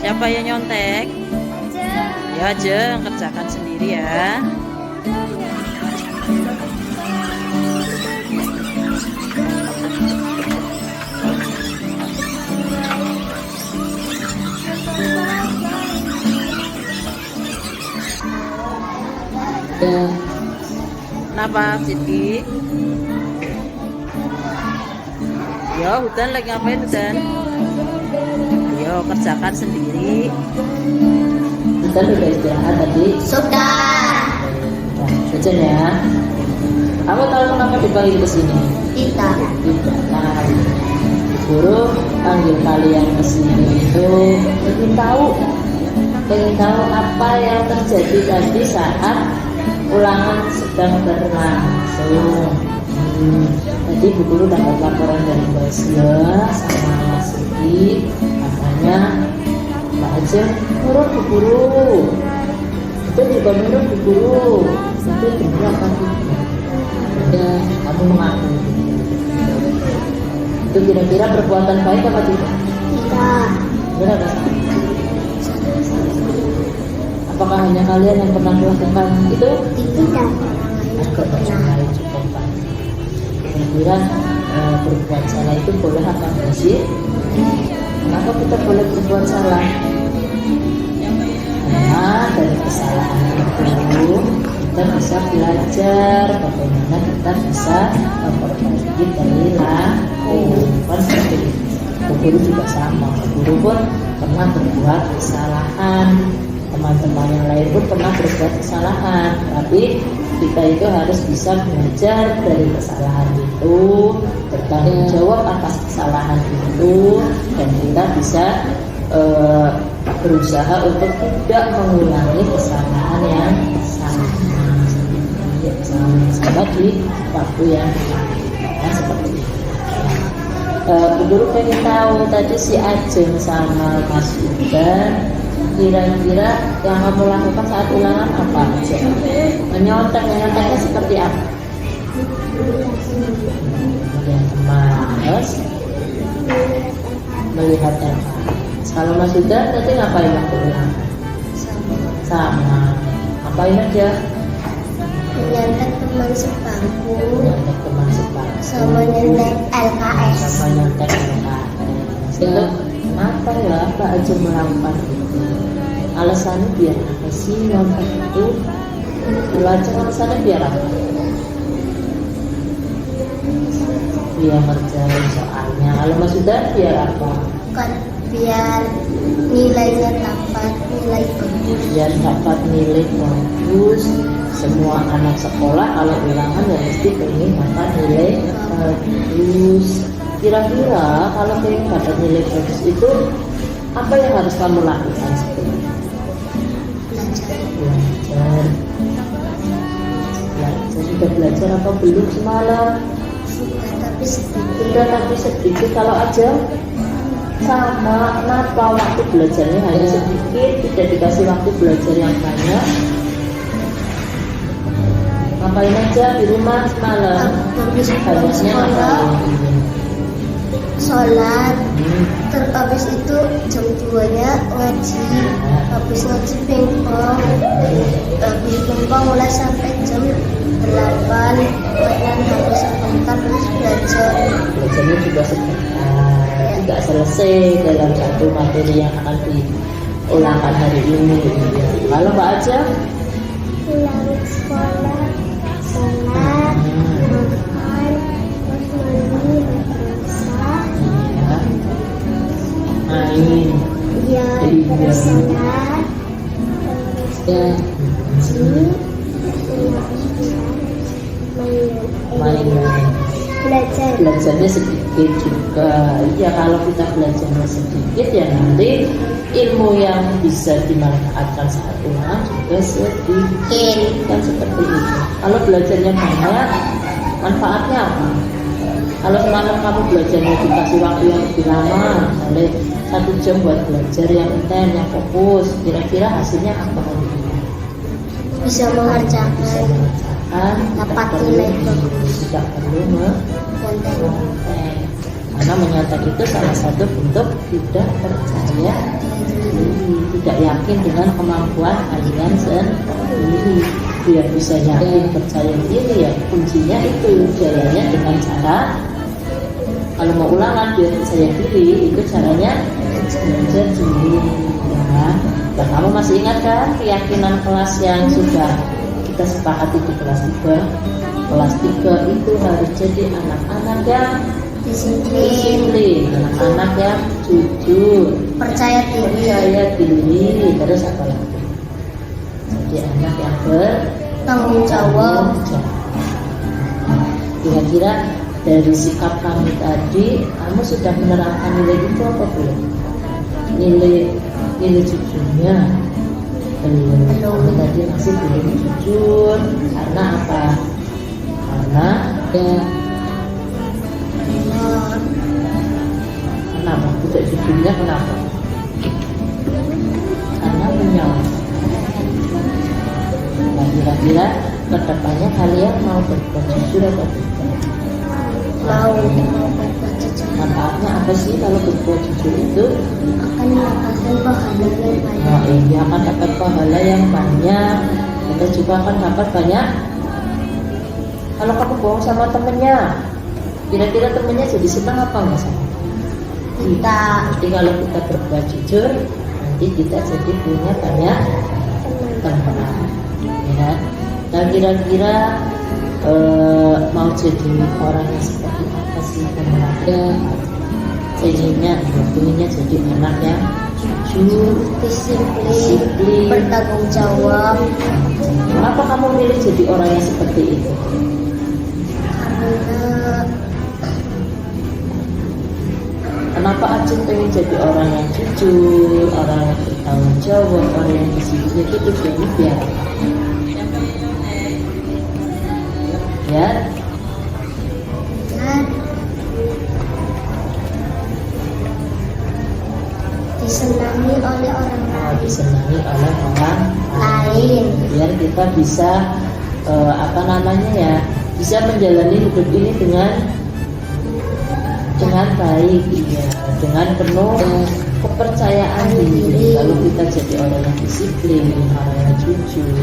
Siapa yang nyontek? Ya aja, kerjakan sendiri ya. Ya. Kenapa, Siti? Yo, Hudan lagi ngapain, Hudan? Yo, kerjakan sendiri. Kita udah istirahat tadi? Sudah. Nah, Hujan ya. Kamu tahu kenapa dipanggil ke sini? Tidak. Tidak tahu. Guru panggil kalian ke sini itu ingin tahu apa yang terjadi tadi saat ulangan sedang berlangsung. Jadi Bu Guru dapat laporan dari Mbak Sia sama Mas Siti, katanya Mbak Ajeng nurut Bu Guru, itu juga nurut Bu Guru, itu benar apa tidak? Ya, kamu mengaku. Itu kira-kira perbuatan baik apa tidak? Tidak. Benar apa? Apakah hanya kalian yang pernah melakukan itu? Tidak. Agak percaya juga Pak. Kira-kira berbuat salah itu boleh apa enggak sih? Kenapa kita boleh berbuat salah? Karena dari kesalahan itu kita bisa belajar bagaimana kita bisa memperbaiki perilaku. Seperti itu. Guru juga sama. Guru pun pernah berbuat kesalahan. Teman-teman yang lain pun pernah berbuat kesalahan. Tapi kita itu harus bisa belajar dari kesalahan itu, bertanggung jawab atas kesalahan itu, dan kita bisa berusaha untuk tidak mengulangi kesalahan yang sama di waktu yang seperti itu. Bu Guru pengen tahu tadi si Ajeng sama Mas Udan, kira-kira yang kamu lakukan saat ulangan apa aja? Menyontek-nyonteknya seperti apa? Kemudian Mas melihat LKS. Kalau Mas Udan tadi ngapain waktu ulangan? Sama. Ngapain aja? Menyontek teman sebangku. Nyontek teman sebangku. Sama nyontek LKS. Sama nyontek LKS. Itu apa ya Pak Ajeng melakukan itu? Alasannya biar apa sih nyontek itu? Belajar alasannya biar apa? Biar ngerjain soalnya. Kalau Mas Huda biar apa? Bukan biar nilainya dapat nilai bagus. Biar dapat nilai bagus. Semua anak sekolah kalau ulangan ya mesti pengen dapat nilai bagus. Kira-kira kalau pengen dapat nilai bagus itu apa yang harus kamu lakukan sebenarnya? Belajar. Belajar. Sudah belajar apa belum semalam? Sudah tapi sedikit. Sudah tapi sedikit. Kalau aja sama, kenapa waktu belajarnya hanya sedikit, tidak dikasih waktu belajar yang banyak? Ngapain aja di rumah semalam? Habis Banyaknya sekolah, ngapain? sholat, habis itu jam 2-nya ngaji, habis ngaji pingpong, habis pingpong mulai sampai jam 8, mainan habis sebentar terus belajar. Belajarnya juga sebentar, tidak selesai dalam satu materi yang akan diulangkan hari ini. Kalau Mbak Aja? Pulang sekolah, sholat, makan, terus mandi, madrasah, Ya. Main. ya terus sholat, Ya. terus Main. belajar. Belajarnya sedikit juga. Ya kalau kita belajarnya sedikit ya nanti ilmu yang bisa dimanfaatkan saat ulang juga sedikit, kan seperti itu. Kalau belajarnya banyak, manfaatnya apa? Kalau semalam kamu belajarnya dikasih waktu yang lebih lama, misalnya 1 jam buat belajar yang intens, yang fokus, kira-kira hasilnya apa? Bisa mengerjakan, dapat nilai bagus. Tidak perlu Konten. karena menyontek itu salah satu bentuk tidak percaya diri, tidak yakin dengan kemampuan kalian sendiri. Biar bisa yakin percaya diri ya kuncinya itu caranya dengan cara, kalau mau ulangan biar percaya diri itu caranya belajar dulu ya. Dan kamu masih ingat kan keyakinan kelas yang sudah kita sepakati di kelas 3? Kelas 3 itu harus jadi anak-anak yang disiplin, anak-anak yang jujur, Percaya diri, terus apa lagi? Jadi anak yang tanggung jawab. Kira-kira dari sikap kami tadi, kamu sudah menerapkan nilai itu apa belum? Nilai jujurnya belum. Kamu tadi masih belum jujur karena apa? Karena ya kenapa? Tidak jujurnya kenapa? Karena menyalahkan. Nah, kira-kira kedepannya kalian mau berbuat jujur atau tidak? Mau berbuat jujur. Manfaatnya apa sih kalau berbuat jujur itu? Akan mendapatkan pahala yang banyak. Nah, ini akan dapat pahala yang banyak. Kita juga akan dapat banyak. Kalau kamu bohong sama temennya, kira-kira temennya jadi senang apa enggak sama? Kita Jadi kalau kita berbuat jujur, nanti kita jadi punya banyak teman. Ya. Dan kira-kira mau jadi orang yang seperti apa sih teman-teman? Pengennya jadi anak yang jujur, disiplin, bertanggung jawab. Kenapa kamu milih jadi orang yang seperti itu? Kenapa Acung pengen jadi orang yang jujur, orang yang bertanggung jawab, orang yang disiplin itu tujuannya biar apa? Ya, Dan disenangi oleh orang lain. disenangi oleh orang Lain. biar kita bisa bisa menjalani hidup ini dengan baik, ya, dengan penuh kepercayaan diri. Kalau kita jadi orang yang disiplin, orang yang jujur,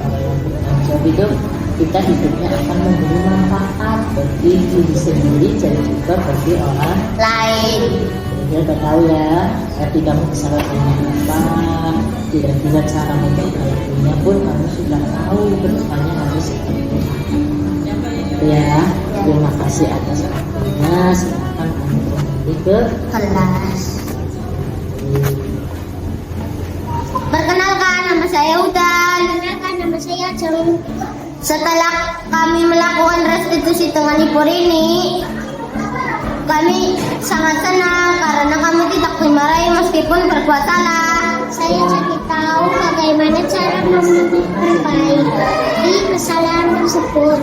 orang yang bertanggung jawab itu, kita hidupnya akan memberi manfaat bagi diri sendiri dan juga bagi orang Lain. Dia udah tahu ya, tadi kamu kesalahannya apa, kira-kira cara memperbaikinya pun kamu sudah tahu, kedepannya harus seperti itu. Ya, terima kasih atas waktunya. Silakan kamu kembali ke kelas. Perkenalkan, nama saya Udan. Perkenalkan, nama saya Jeng. Setelah kami melakukan restitusi dengan Ibu Rini, kami sangat senang karena kami tidak dimarahi meskipun berbuat salah. Saya jadi tahu bagaimana cara memperbaiki kesalahan tersebut.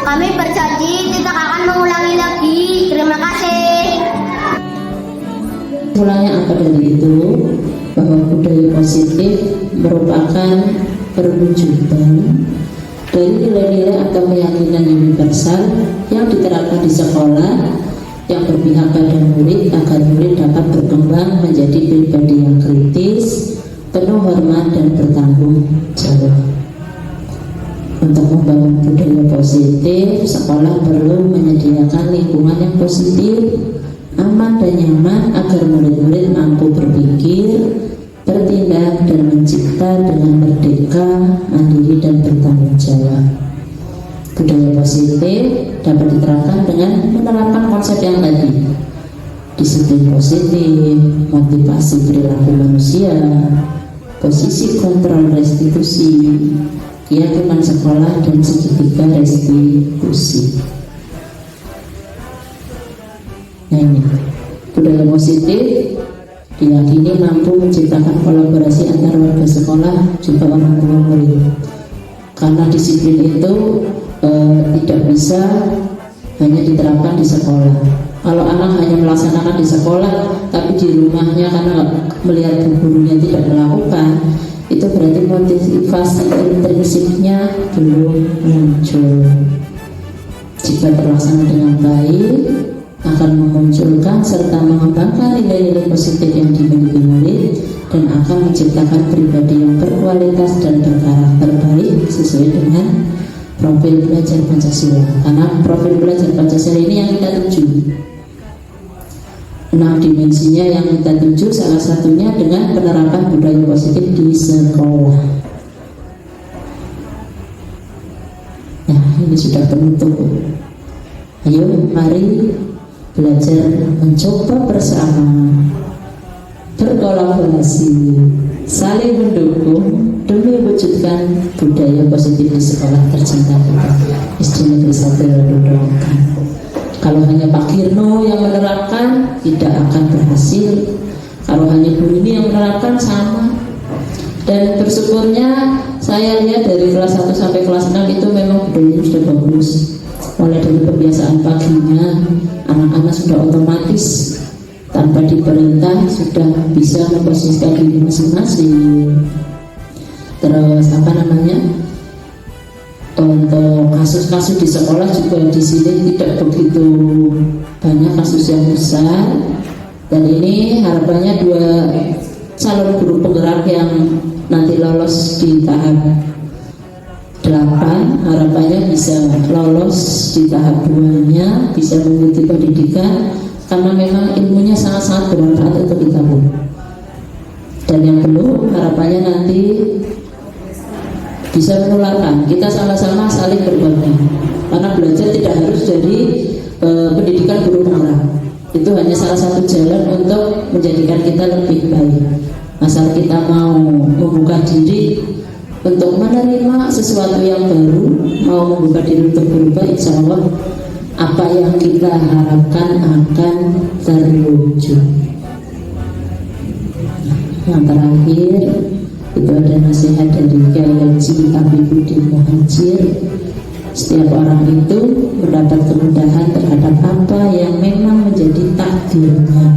Kami berjanji tidak akan mengulangi lagi. Terima kasih. Mulanya apa dari itu, bahwa budaya positif merupakan perwujudan dari nilai-nilai atau keyakinan universal yang diterapkan di sekolah yang berpihak pada murid agar murid dapat berkembang menjadi pribadi yang kritis, penuh hormat dan bertanggung jawab. Untuk membangun budaya positif, sekolah perlu menyediakan lingkungan yang positif, aman dan nyaman agar murid-murid mampu berpikir, bertindak dan mencipta dengan merdeka, mandiri dan bertanggung jawab. Budaya positif dapat diterapkan dengan menerapkan konsep yang tadi: disiplin positif, motivasi perilaku manusia, posisi kontrol restitusi, keyakinan sekolah dan segitiga restitusi. Nah ini, budaya positif diyakini mampu menciptakan kolaborasi antara warga sekolah juga orang tua murid. Karena disiplin itu tidak bisa hanya diterapkan di sekolah. Kalau anak hanya melaksanakan di sekolah, tapi di rumahnya karena melihat gurunya tidak melakukan, itu berarti motivasi intrinsipnya belum muncul. Jika terlaksana dengan baik, akan memunculkan serta mengembangkan nilai-nilai positif yang dimiliki murid dan akan menciptakan pribadi yang berkualitas dan berkarakter baik sesuai dengan profil belajar Pancasila. Karena profil belajar Pancasila ini yang kita tuju, 6 dimensinya yang kita tuju, salah satunya dengan penerapan budaya positif di sekolah. Nah ini sudah penutup. Ayo mari belajar mencoba bersama, berkolaborasi, saling mendukung demi mewujudkan budaya positif di sekolah tercinta kita, SD Negeri 1 Dodokan. Kalau hanya Pak Kirno yang menerapkan, tidak akan berhasil. Kalau hanya Bu ini yang menerapkan, sama. Dan bersyukurnya saya lihat dari kelas 1 sampai kelas 6 itu memang budayanya sudah bagus. Mulai dari kebiasaan paginya, anak-anak sudah otomatis tanpa diperintah sudah bisa memposisikan diri masing-masing. Terus untuk kasus-kasus di sekolah juga di sini tidak begitu banyak kasus yang besar. Dan ini harapannya 2 calon guru penggerak yang nanti lolos di tahap 8, harapannya bisa lolos di tahap 2-nya, bisa mengikuti pendidikan karena memang ilmunya sangat-sangat bermanfaat untuk kita, Bu. Dan yang belum, harapannya nanti bisa menularkan, kita sama-sama saling berbagi. Karena belajar tidak harus jadi pendidikan guru penggerak. Itu hanya salah satu jalan untuk menjadikan kita lebih baik. Asal kita mau membuka diri untuk menerima sesuatu yang baru, mau membuka diri untuk berubah, insya Allah apa yang kita harapkan akan terwujud. Yang terakhir itu ada nasihat dari Kiai Haji Habibudin Muhajir. Setiap orang itu mendapat kemudahan terhadap apa yang memang menjadi takdirnya.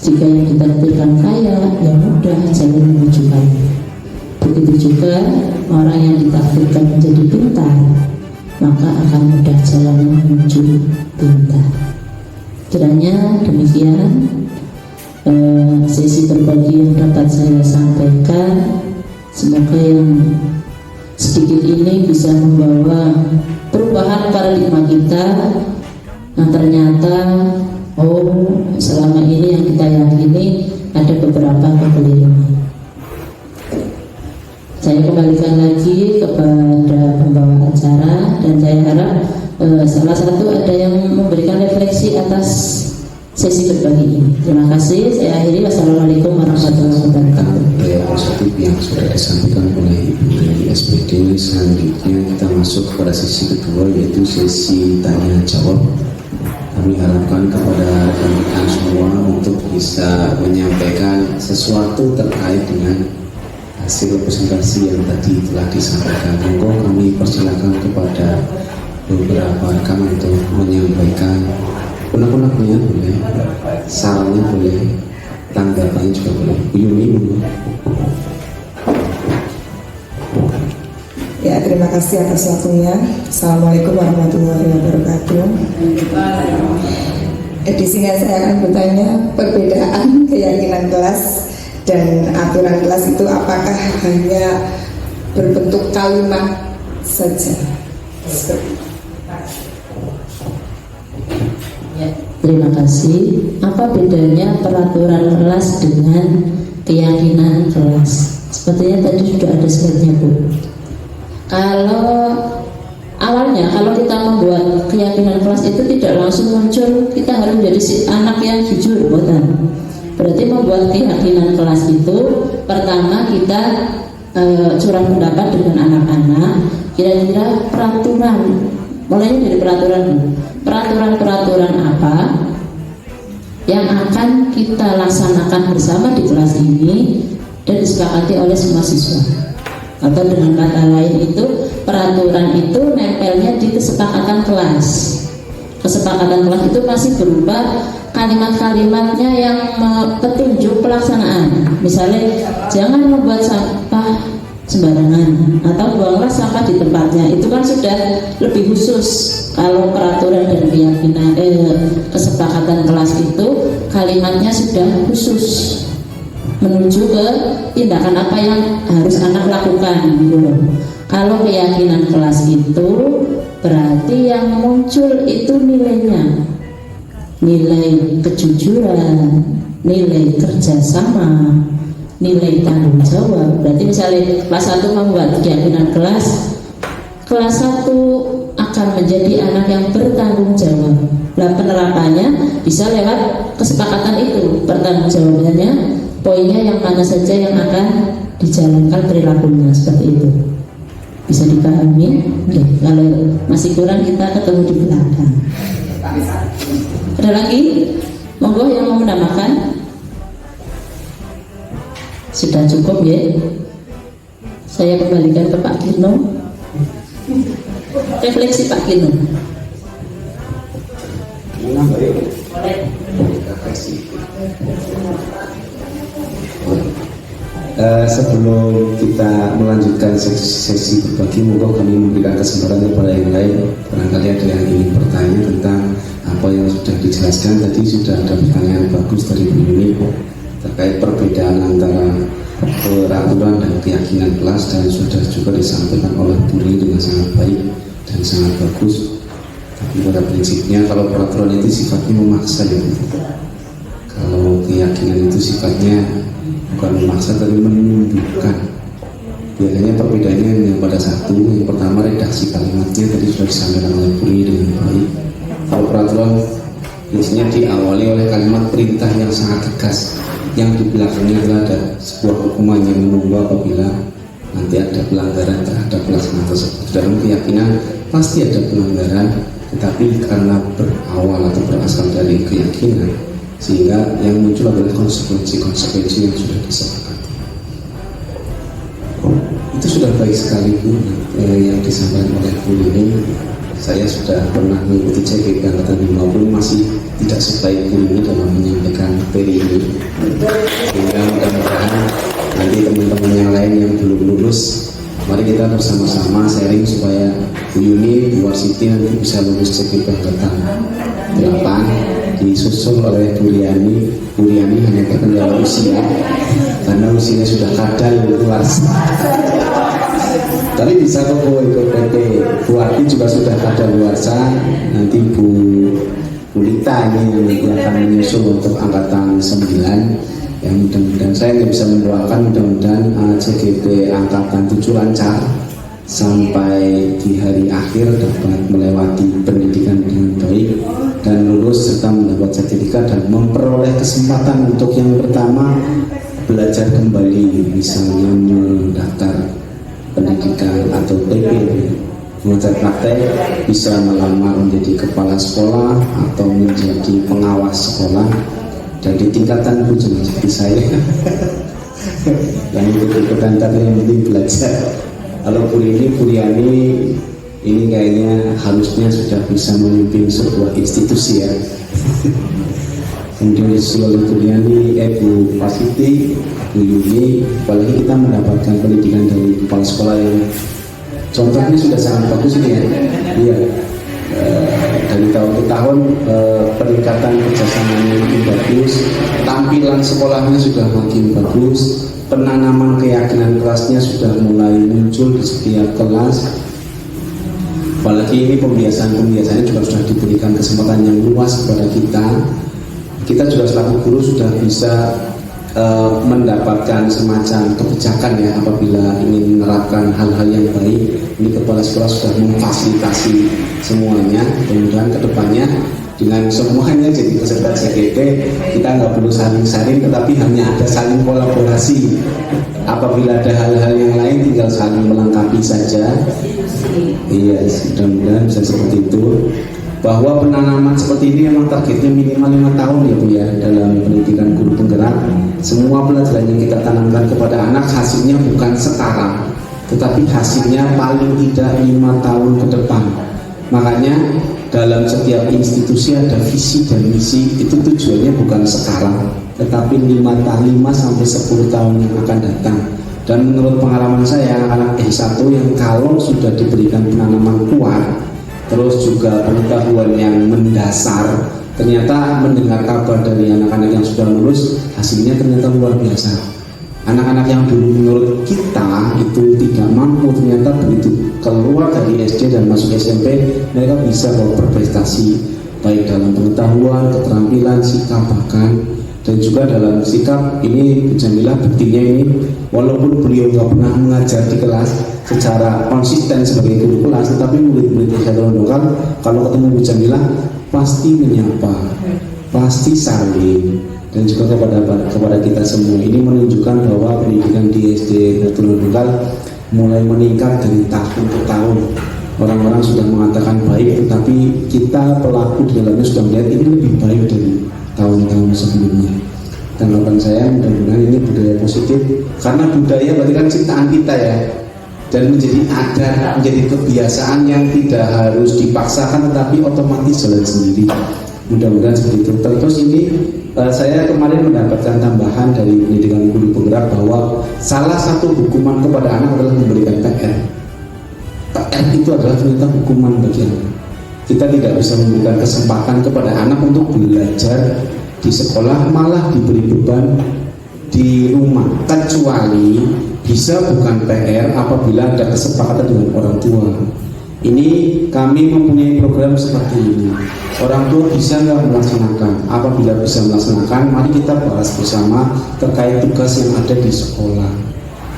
Jika yang ditakdirkan kaya, ya mudah jalan menuju kaya. Begitu juga orang yang ditakdirkan menjadi pintar, maka akan mudah jalan menuju pintar. Kiranya demikian sesi berbagi yang dapat saya sampaikan. Semoga yang sedikit ini bisa membawa perubahan paradigma kita yang ternyata Oh, selama ini yang kita yakini ada beberapa kekeliruan. Saya kembalikan lagi kepada pembawa acara dan saya harap salah satu ada yang memberikan refleksi atas sesi berbagi ini. Terima kasih. Saya akhiri. Wassalamualaikum warahmatullahi wabarakatuh. Positif yang sudah disampaikan oleh Ibu dari SPD. Selanjutnya kita masuk pada sesi kedua, yaitu sesi tanya jawab. Kami harapkan kepada rekan-rekan semua untuk bisa menyampaikan sesuatu terkait dengan hasil presentasi yang tadi telah disampaikan. Monggo kami persilakan kepada beberapa rekan untuk menyampaikan unek-uneknya boleh, sarannya boleh, tanggapannya juga boleh. Bu Yuni, Ya, terima kasih atas waktunya. Assalamualaikum warahmatullahi wabarakatuh. Di sini saya akan bertanya perbedaan keyakinan kelas dan aturan kelas itu apakah hanya berbentuk kalimat saja? Ya, terima kasih. Apa bedanya peraturan kelas dengan keyakinan kelas? Sepertinya tadi sudah ada slide-nya, Bu. Kalau awalnya kalau kita membuat keyakinan kelas itu tidak langsung muncul kita harus menjadi si anak yang jujur, bukan? Berarti membuat keyakinan kelas itu pertama kita curah pendapat dengan anak-anak, kira-kira peraturan, mulainya dari peraturan apa yang akan kita laksanakan bersama di kelas ini dan disepakati oleh semua siswa. Atau dengan kata lain itu peraturan itu nempelnya di kesepakatan kelas. Kesepakatan kelas itu masih berupa kalimat-kalimatnya yang petunjuk pelaksanaan. Misalnya jangan membuat sampah sembarangan atau buanglah sampah di tempatnya. Itu kan sudah lebih khusus. Kalau peraturan dan keyakinan kesepakatan kelas itu kalimatnya sudah khusus menuju ke tindakan apa yang harus anak lakukan gitu. Kalau keyakinan kelas itu berarti yang muncul itu nilainya, nilai kejujuran, nilai kerjasama, nilai tanggung jawab. Berarti misalnya kelas 1 membuat keyakinan kelas 1 akan menjadi anak yang bertanggung jawab. Nah, penerapannya bisa lewat kesepakatan itu. Pertanggung jawabannya poinnya yang mana saja yang akan dijalankan perilakunya, seperti itu. Bisa dipahami? Oke. Kalau masih kurang kita ketemu di belakang. Ada lagi? Monggo yang mau menambahkan. Sudah cukup ya. Saya kembalikan ke Pak Kino. Refleksi Pak Kino. Sebelum kita melanjutkan sesi berbagi, monggo kami memberikan kesempatan kepada yang lain. Barangkali ada yang ingin bertanya tentang apa yang sudah dijelaskan. Tadi sudah ada pertanyaan bagus dari Bu Yuni terkait perbedaan antara peraturan dan keyakinan kelas, dan sudah juga disampaikan oleh Bu Rini dengan sangat baik dan sangat bagus. Tapi pada prinsipnya kalau peraturan itu sifatnya memaksa ya, kalau keyakinan itu sifatnya bukan memaksa tapi menunjukkan. Biasanya perbedaannya yang pada satu, yang pertama redaksi kalimatnya tadi sudah disampaikan oleh Bu Rini dengan baik. Kalau peraturan biasanya diawali oleh kalimat perintah yang sangat tegas, yang di belakangnya adalah ada sebuah hukuman yang menunggu apabila nanti ada pelanggaran terhadap pelaksanaan tersebut. Dalam keyakinan pasti ada pelanggaran, tetapi karena berawal atau berasal dari keyakinan, sehingga yang muncul adalah konsekuensi-konsekuensi yang sudah disepakati. Itu sudah baik sekali Bu, yang disampaikan oleh Bu Rini. Saya sudah pernah mengikuti CGP angkatan 50, masih tidak sebaik Bu Rini dalam menyampaikan materi ini. Sehingga mudah-mudahan nanti teman-teman yang lain yang belum lulus, mari kita bersama-sama sharing supaya Bu Yuni, Bu Warsiti nanti bisa lulus CGP angkatan 8, disusul oleh Bu Riani. Bu Riani hanya terkendala usia, karena usianya sudah kadal luar. Tapi bisa kok ikut PP. Bu Arti juga sudah kadal luar. Nanti Bu Kulita ini yang akan menyusul untuk angkatan 9. Ya, mudah-mudahan saya nggak bisa mendoakan, mudah-mudahan CGP angkatan 7 lancar sampai di hari akhir dapat melewati pendidikan dengan baik dan lulus serta mendapat sertifikat dan memperoleh kesempatan untuk yang pertama belajar kembali, misalnya mendaftar pendidikan atau PP, mengajar praktek, bisa melamar menjadi kepala sekolah atau menjadi pengawas sekolah, dan di tingkatan Bu jangan seperti saya yang ikut-ikutan tapi yang penting belajar. Kalau Bu Riani ini kayaknya harusnya sudah bisa memimpin sebuah institusi ya. Kemudian disusul Bu Riani, Bu Pasiti, Bu Yuni, apalagi kita mendapatkan pendidikan dari kepala sekolah yang contohnya sudah sangat bagus ini ya. Iya. Dari tahun ke tahun peningkatan kerjasamanya makin bagus, tampilan sekolahnya sudah makin bagus, penanaman keyakinan kelasnya sudah mulai muncul di setiap kelas. Apalagi ini pembiasaan-pembiasaannya juga sudah diberikan kesempatan yang luas kepada kita. Kita juga selaku guru sudah bisa mendapatkan semacam kebijakan ya apabila ingin menerapkan hal-hal yang baik. Ini kepala sekolah sudah memfasilitasi semuanya. Kemudian kedepannya dengan semuanya jadi peserta CGP, kita nggak perlu saling-saling, tetapi hanya ada saling kolaborasi. Apabila ada hal-hal yang lain tinggal saling melengkapi saja. Iya, mudah-mudahan bisa seperti itu. Bahwa penanaman seperti ini memang targetnya minimal 5 tahun ya Bu ya dalam pendidikan guru penggerak. Semua pelajaran yang kita tanamkan kepada anak hasilnya bukan sekarang, tetapi hasilnya paling tidak 5 tahun ke depan. Makanya dalam setiap institusi ada visi dan misi, itu tujuannya bukan sekarang, tetapi 5 sampai 10 tahun yang akan datang. Dan menurut pengalaman saya, anak S1 yang kalau sudah diberikan penanaman kuat, terus juga pengetahuan yang mendasar, ternyata mendengar kabar dari anak-anak yang sudah lulus, hasilnya ternyata luar biasa. Anak-anak yang dulu menurut kita itu tidak mampu, ternyata begitu keluar dari SD dan masuk SMP, mereka bisa berprestasi baik dalam pengetahuan, keterampilan, sikap bahkan, dan juga dalam sikap. Ini Bu Jamilah buktinya ini, walaupun beliau nggak pernah mengajar di kelas secara konsisten sebagai guru kelas, tetapi murid-murid yang lokal kalau ketemu Bu Jamilah pasti menyapa, pasti saling, dan juga kepada kita semua. Ini menunjukkan bahwa pendidikan di SD lokal mulai meningkat dari tahun ke tahun. Orang-orang sudah mengatakan baik, tetapi kita pelaku di dalamnya sudah melihat ini lebih baik dari tahun-tahun sebelumnya. Dan harapan saya mudah-mudahan ini budaya positif, karena budaya berarti kan ciptaan kita ya, dan menjadi adat, menjadi kebiasaan yang tidak harus dipaksakan tetapi otomatis jalan sendiri. Mudah-mudahan seperti itu. Terus ini saya kemarin mendapatkan tambahan dari pendidikan guru penggerak bahwa salah satu hukuman kepada anak adalah memberikan PR. PR itu adalah ternyata hukuman bagi anak. Kita tidak bisa memberikan kesempatan kepada anak untuk belajar di sekolah, malah diberi beban di rumah, kecuali bisa bukan PR apabila ada kesepakatan dengan orang tua. Ini kami mempunyai program seperti ini. Orang tua bisa nggak melaksanakan? Apabila bisa melaksanakan, mari kita bahas bersama terkait tugas yang ada di sekolah.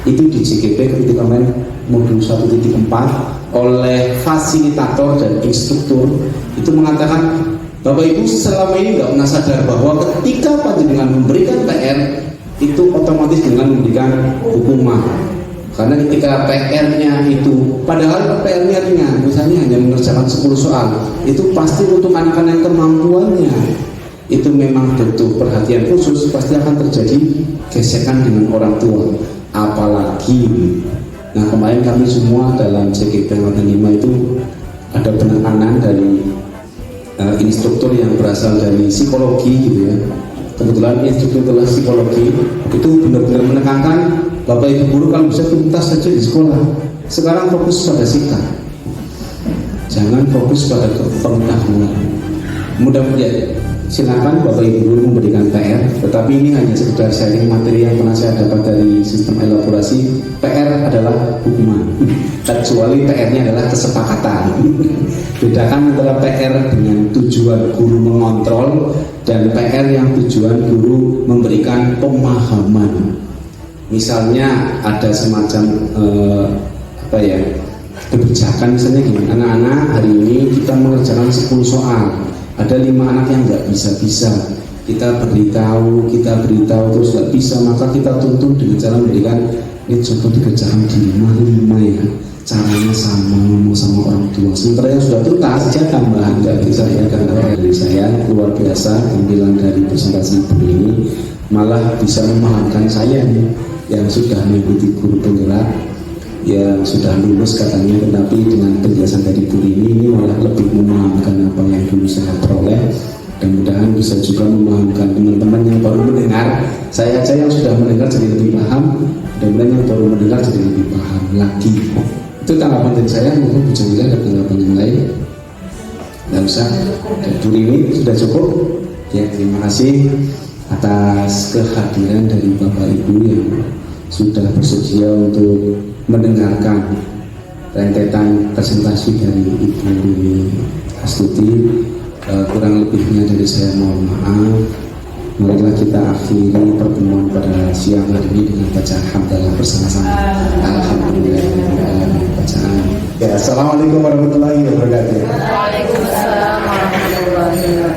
Itu di CGP ketika kemarin modul 1.4 oleh fasilitator dan instruktur itu mengatakan, Bapak Ibu selama ini nggak pernah sadar bahwa ketika panjenengan memberikan PR itu otomatis dengan memberikan hukuman. Karena ketika PR-nya itu, padahal PR-nya ringan, misalnya hanya mengerjakan 10 soal, itu pasti untuk anak-anak yang kemampuannya itu memang butuh perhatian khusus, pasti akan terjadi gesekan dengan orang tua. Apalagi, nah kemarin kami semua dalam CGP Angkatan 5 itu ada penekanan dari instruktur yang berasal dari psikologi gitu ya. Kebetulan instruktur kelas psikologi itu benar-benar menekankan Bapak Ibu guru kalau bisa tuntas saja di sekolah. Sekarang fokus pada sikap, jangan fokus pada pengetahuan. Mudah-mudahan silakan Bapak Ibu guru memberikan PR, tetapi ini hanya sekedar sharing materi yang pernah saya dapat dari sistem elaborasi. PR adalah hukuman, kecuali PR-nya adalah kesepakatan. Bedakan antara PR dengan tujuan guru mengontrol dan PR yang tujuan guru memberikan pemahaman. Misalnya ada semacam kebijakan, misalnya gini, anak-anak hari ini kita mengerjakan 10 soal, ada 5 anak yang nggak bisa, kita beritahu terus nggak bisa, maka kita tuntun dengan cara memberikan ini contoh dikerjakan di 5 ya, caranya sama, ngomong sama orang tua. Sementara yang sudah tuntas saja tambahan dari saya, karena dari saya luar biasa tampilan dari presentasi ibu ini, malah bisa memahamkan saya nih yang sudah mengikuti guru penggerak, yang sudah lulus katanya, tetapi dengan penjelasan dari Bu ini malah lebih memahamkan apa yang dulu saya peroleh, dan mudah-mudahan bisa juga memahamkan teman-teman yang baru mendengar. Saya aja yang sudah mendengar jadi lebih paham, mudah-mudahan yang baru mendengar jadi lebih paham lagi. Itu tanggapan dari saya. Mungkin Bu Jamila ada tanggapan yang lain? Nggak usah. Dan Bu ini sudah cukup. Ya, terima kasih atas kehadiran dari Bapak Ibu yang sudah bersedia untuk mendengarkan rentetan presentasi dari Ibu Rini Astuti. Kurang lebihnya dari saya mohon maaf. Marilah kita akhiri pertemuan pada siang hari ini dengan bacaan hamdalah bersama-sama. Alhamdulillah. Bacaan. Ya, assalamualaikum warahmatullahi wabarakatuh. Waalaikumsalam warahmatullahi wabarakatuh.